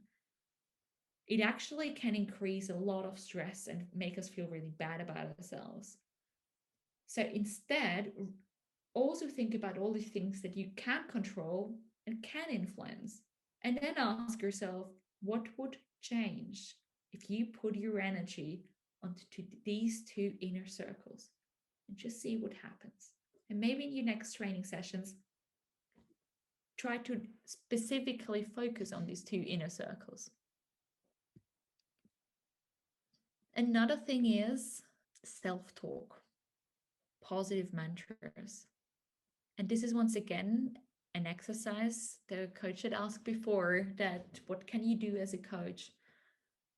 it actually can increase a lot of stress and make us feel really bad about ourselves. So instead, also think about all the things that you can control and can influence. And then ask yourself, what would change if you put your energy onto these two inner circles, and just see what happens. And maybe in your next training sessions, try to specifically focus on these two inner circles. Another thing is self-talk, positive mantras. And this is once again an exercise the coach had asked before, that what can you do as a coach?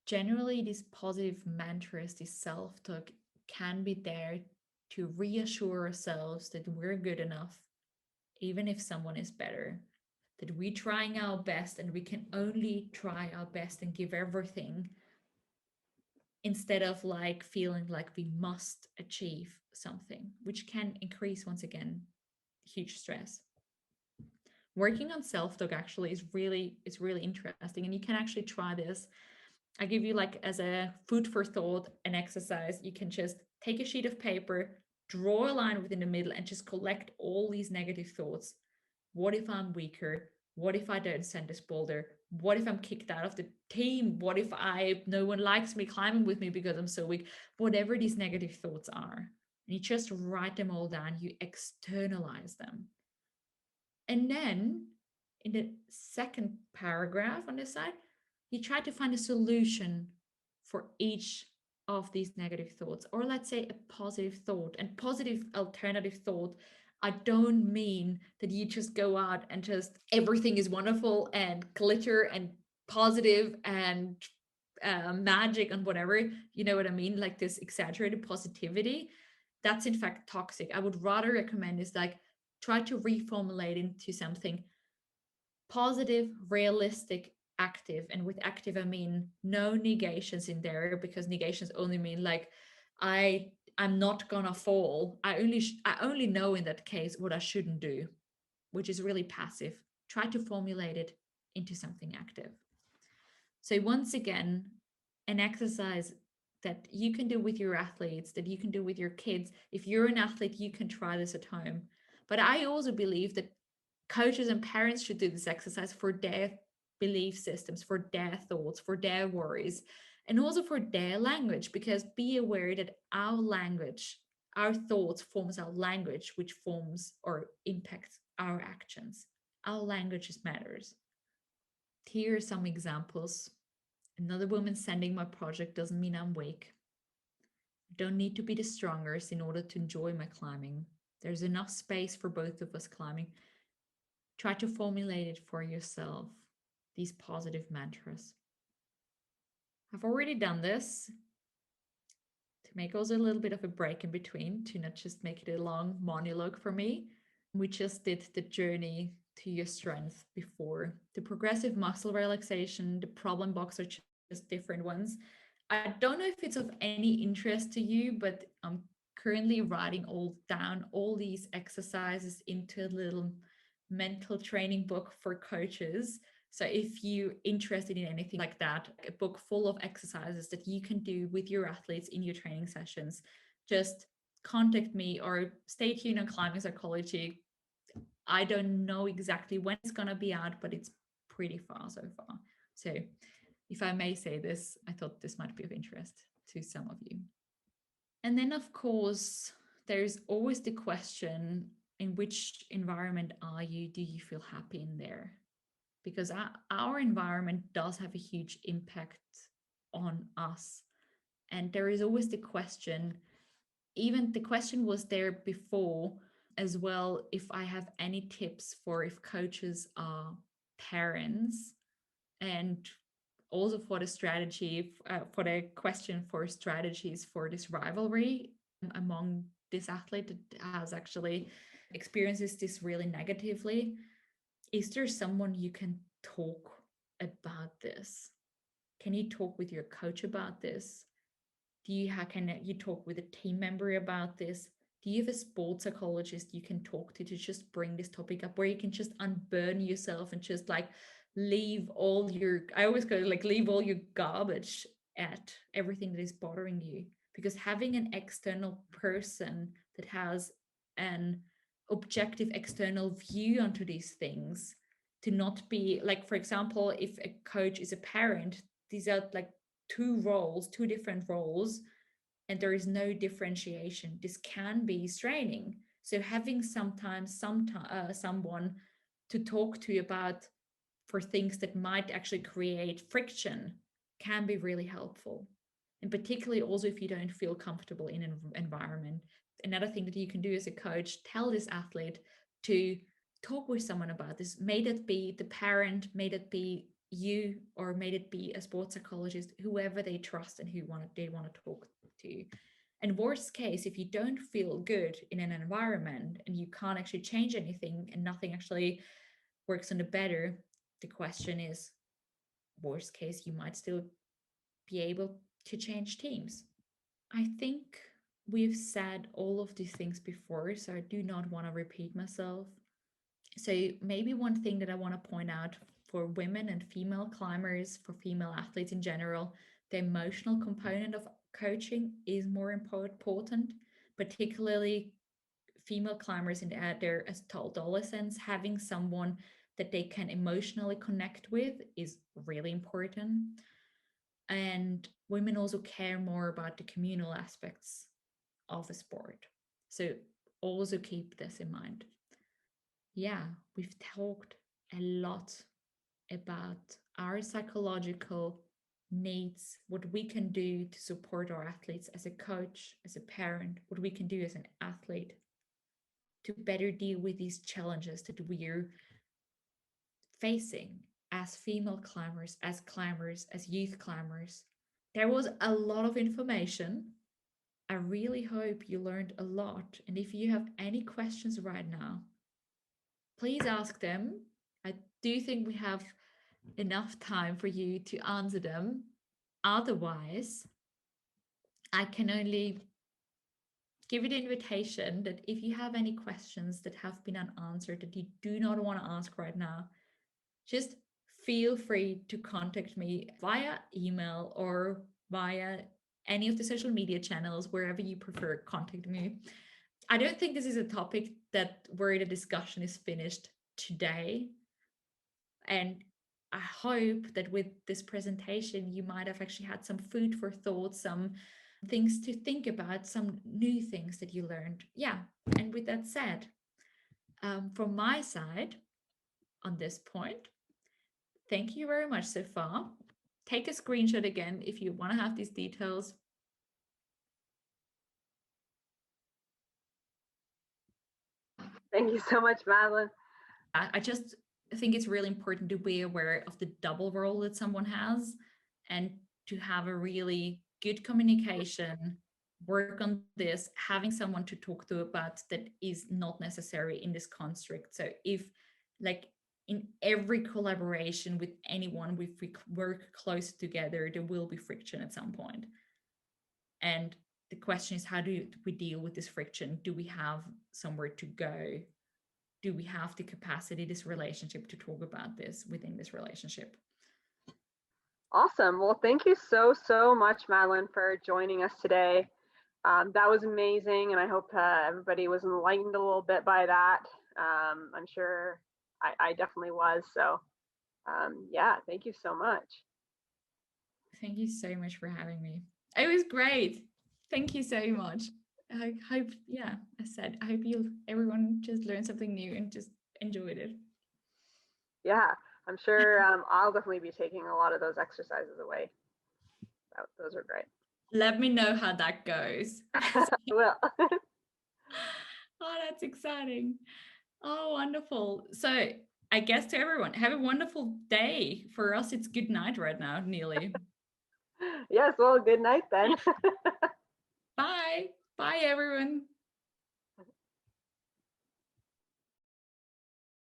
generally these positive mantras, this self-talk can be there to reassure ourselves that we're good enough, even if someone is better, that we're trying our best and we can only try our best and give everything, instead of like feeling like we must achieve something, which can increase, once again, huge stress. Working on self-talk actually is really interesting, and you can actually try this. I give you like as a food for thought, an exercise. You can just take a sheet of paper, draw a line within the middle, and just collect all these negative thoughts. What if I'm weaker? What if I don't send this boulder? What if I'm kicked out of the team? What if no one likes me climbing with me because I'm so weak? Whatever these negative thoughts are, and you just write them all down. You externalize them. And then in the second paragraph on this side, you try to find a solution for each of these negative thoughts, or let's say a positive thought. And positive alternative thought, I don't mean that you just go out and just everything is wonderful and glitter and positive and magic and whatever, you know what I mean? Like this exaggerated positivity, that's in fact toxic. I would rather recommend is like, try to reformulate into something positive, realistic, active. And with active, I mean no negations in there, because negations only mean like, I'm not gonna fall. I only know in that case what I shouldn't do, which is really passive. Try to formulate it into something active. So once again, an exercise that you can do with your athletes, that you can do with your kids. If you're an athlete, you can try this at home. But I also believe that coaches and parents should do this exercise for their belief systems, for their thoughts, for their worries, and also for their language, because be aware that our language, our thoughts forms our language, which forms or impacts our actions. Our language matters. Here are some examples. Another woman sending my project doesn't mean I'm weak. I don't need to be the strongest in order to enjoy my climbing. There's enough space for both of us climbing. Try to formulate it for yourself, these positive mantras. I've already done this to make also a little bit of a break in between, to not just make it a long monologue for me. We just did the journey to your strength before. The progressive muscle relaxation, the problem box are just different ones. I don't know if it's of any interest to you, but I'm currently writing down all these exercises into a little mental training book for coaches. So if you're interested in anything like that, a book full of exercises that you can do with your athletes in your training sessions, just contact me or stay tuned on Climbing Psychology. I don't know exactly when it's going to be out, but it's pretty far so far. So if I may say this, I thought this might be of interest to some of you. And then, of course, there's always the question, in which environment are you? Do you feel happy in there? Because our environment does have a huge impact on us. And there is always the question, even the question was there before as well, if I have any tips for if coaches are parents, and also for the strategy, for the question for strategies for this rivalry among this athlete that has actually experiences this really negatively. Is there someone you can talk about this? Can you talk with your coach about this? Can you talk with a team member about this? Do you have a sports psychologist you can talk to just bring this topic up, where you can just unburden yourself and just like leave all your, I always go like, leave all your garbage at everything that is bothering you? Because having an external person that has an objective external view onto these things, to not be like, for example, if a coach is a parent, these are like two different roles, and there is no differentiation. This can be straining. So having someone to talk to about for things that might actually create friction can be really helpful. And particularly also if you don't feel comfortable in an environment. Another thing that you can do as a coach, tell this athlete to talk with someone about this. May that be the parent, may that be you, or may it be a sports psychologist, whoever they trust and they want to talk to. And worst case, if you don't feel good in an environment and you can't actually change anything and nothing actually works on the better, the question is, worst case, you might still be able to change teams. I think we've said all of these things before, so I do not want to repeat myself. So maybe one thing that I want to point out for women and female climbers, for female athletes in general, the emotional component of coaching is more important, particularly female climbers in their adolescence. Having someone that they can emotionally connect with is really important. And women also care more about the communal aspects of a sport. So also keep this in mind. Yeah, we've talked a lot about our psychological needs, what we can do to support our athletes as a coach, as a parent, what we can do as an athlete to better deal with these challenges that we're facing as female climbers, as youth climbers. There was a lot of information. I really hope you learned a lot. And if you have any questions right now, please ask them. I do think we have enough time for you to answer them. Otherwise, I can only give you the invitation that if you have any questions that have been unanswered that you do not want to ask right now, just feel free to contact me via email or via any of the social media channels, wherever you prefer, contact me. I don't think this is a topic where the discussion is finished today. And I hope that with this presentation, you might have actually had some food for thought, some things to think about, some new things that you learned. Yeah. And with that said, from my side on this point, thank you very much so far. Take a screenshot again if you want to have these details. Thank you so much, Madeleine. I just think it's really important to be aware of the double role that someone has and to have a really good communication, work on this, having someone to talk to about that is not necessary in this construct. So if, like, in every collaboration with anyone, if we work close together, there will be friction at some point. And the question is, how do we deal with this friction? Do we have somewhere to go? Do we have the capacity, this relationship, to talk about this within this relationship? Awesome. Well, thank you so much, Madeleine, for joining us today. That was amazing, and I hope everybody was enlightened a little bit by that. I'm sure I definitely was. So yeah, thank you so much. Thank you so much for having me. It was great. Thank you so much. I hope, yeah, I hope everyone just learned something new and just enjoyed it. Yeah, I'm sure I'll definitely be taking a lot of those exercises away. Those are great. Let me know how that goes. I will. Oh, that's exciting. Oh, wonderful. So I guess to everyone, have a wonderful day. For us, it's good night right now, nearly. Yes, well, good night then. Bye. Bye, everyone.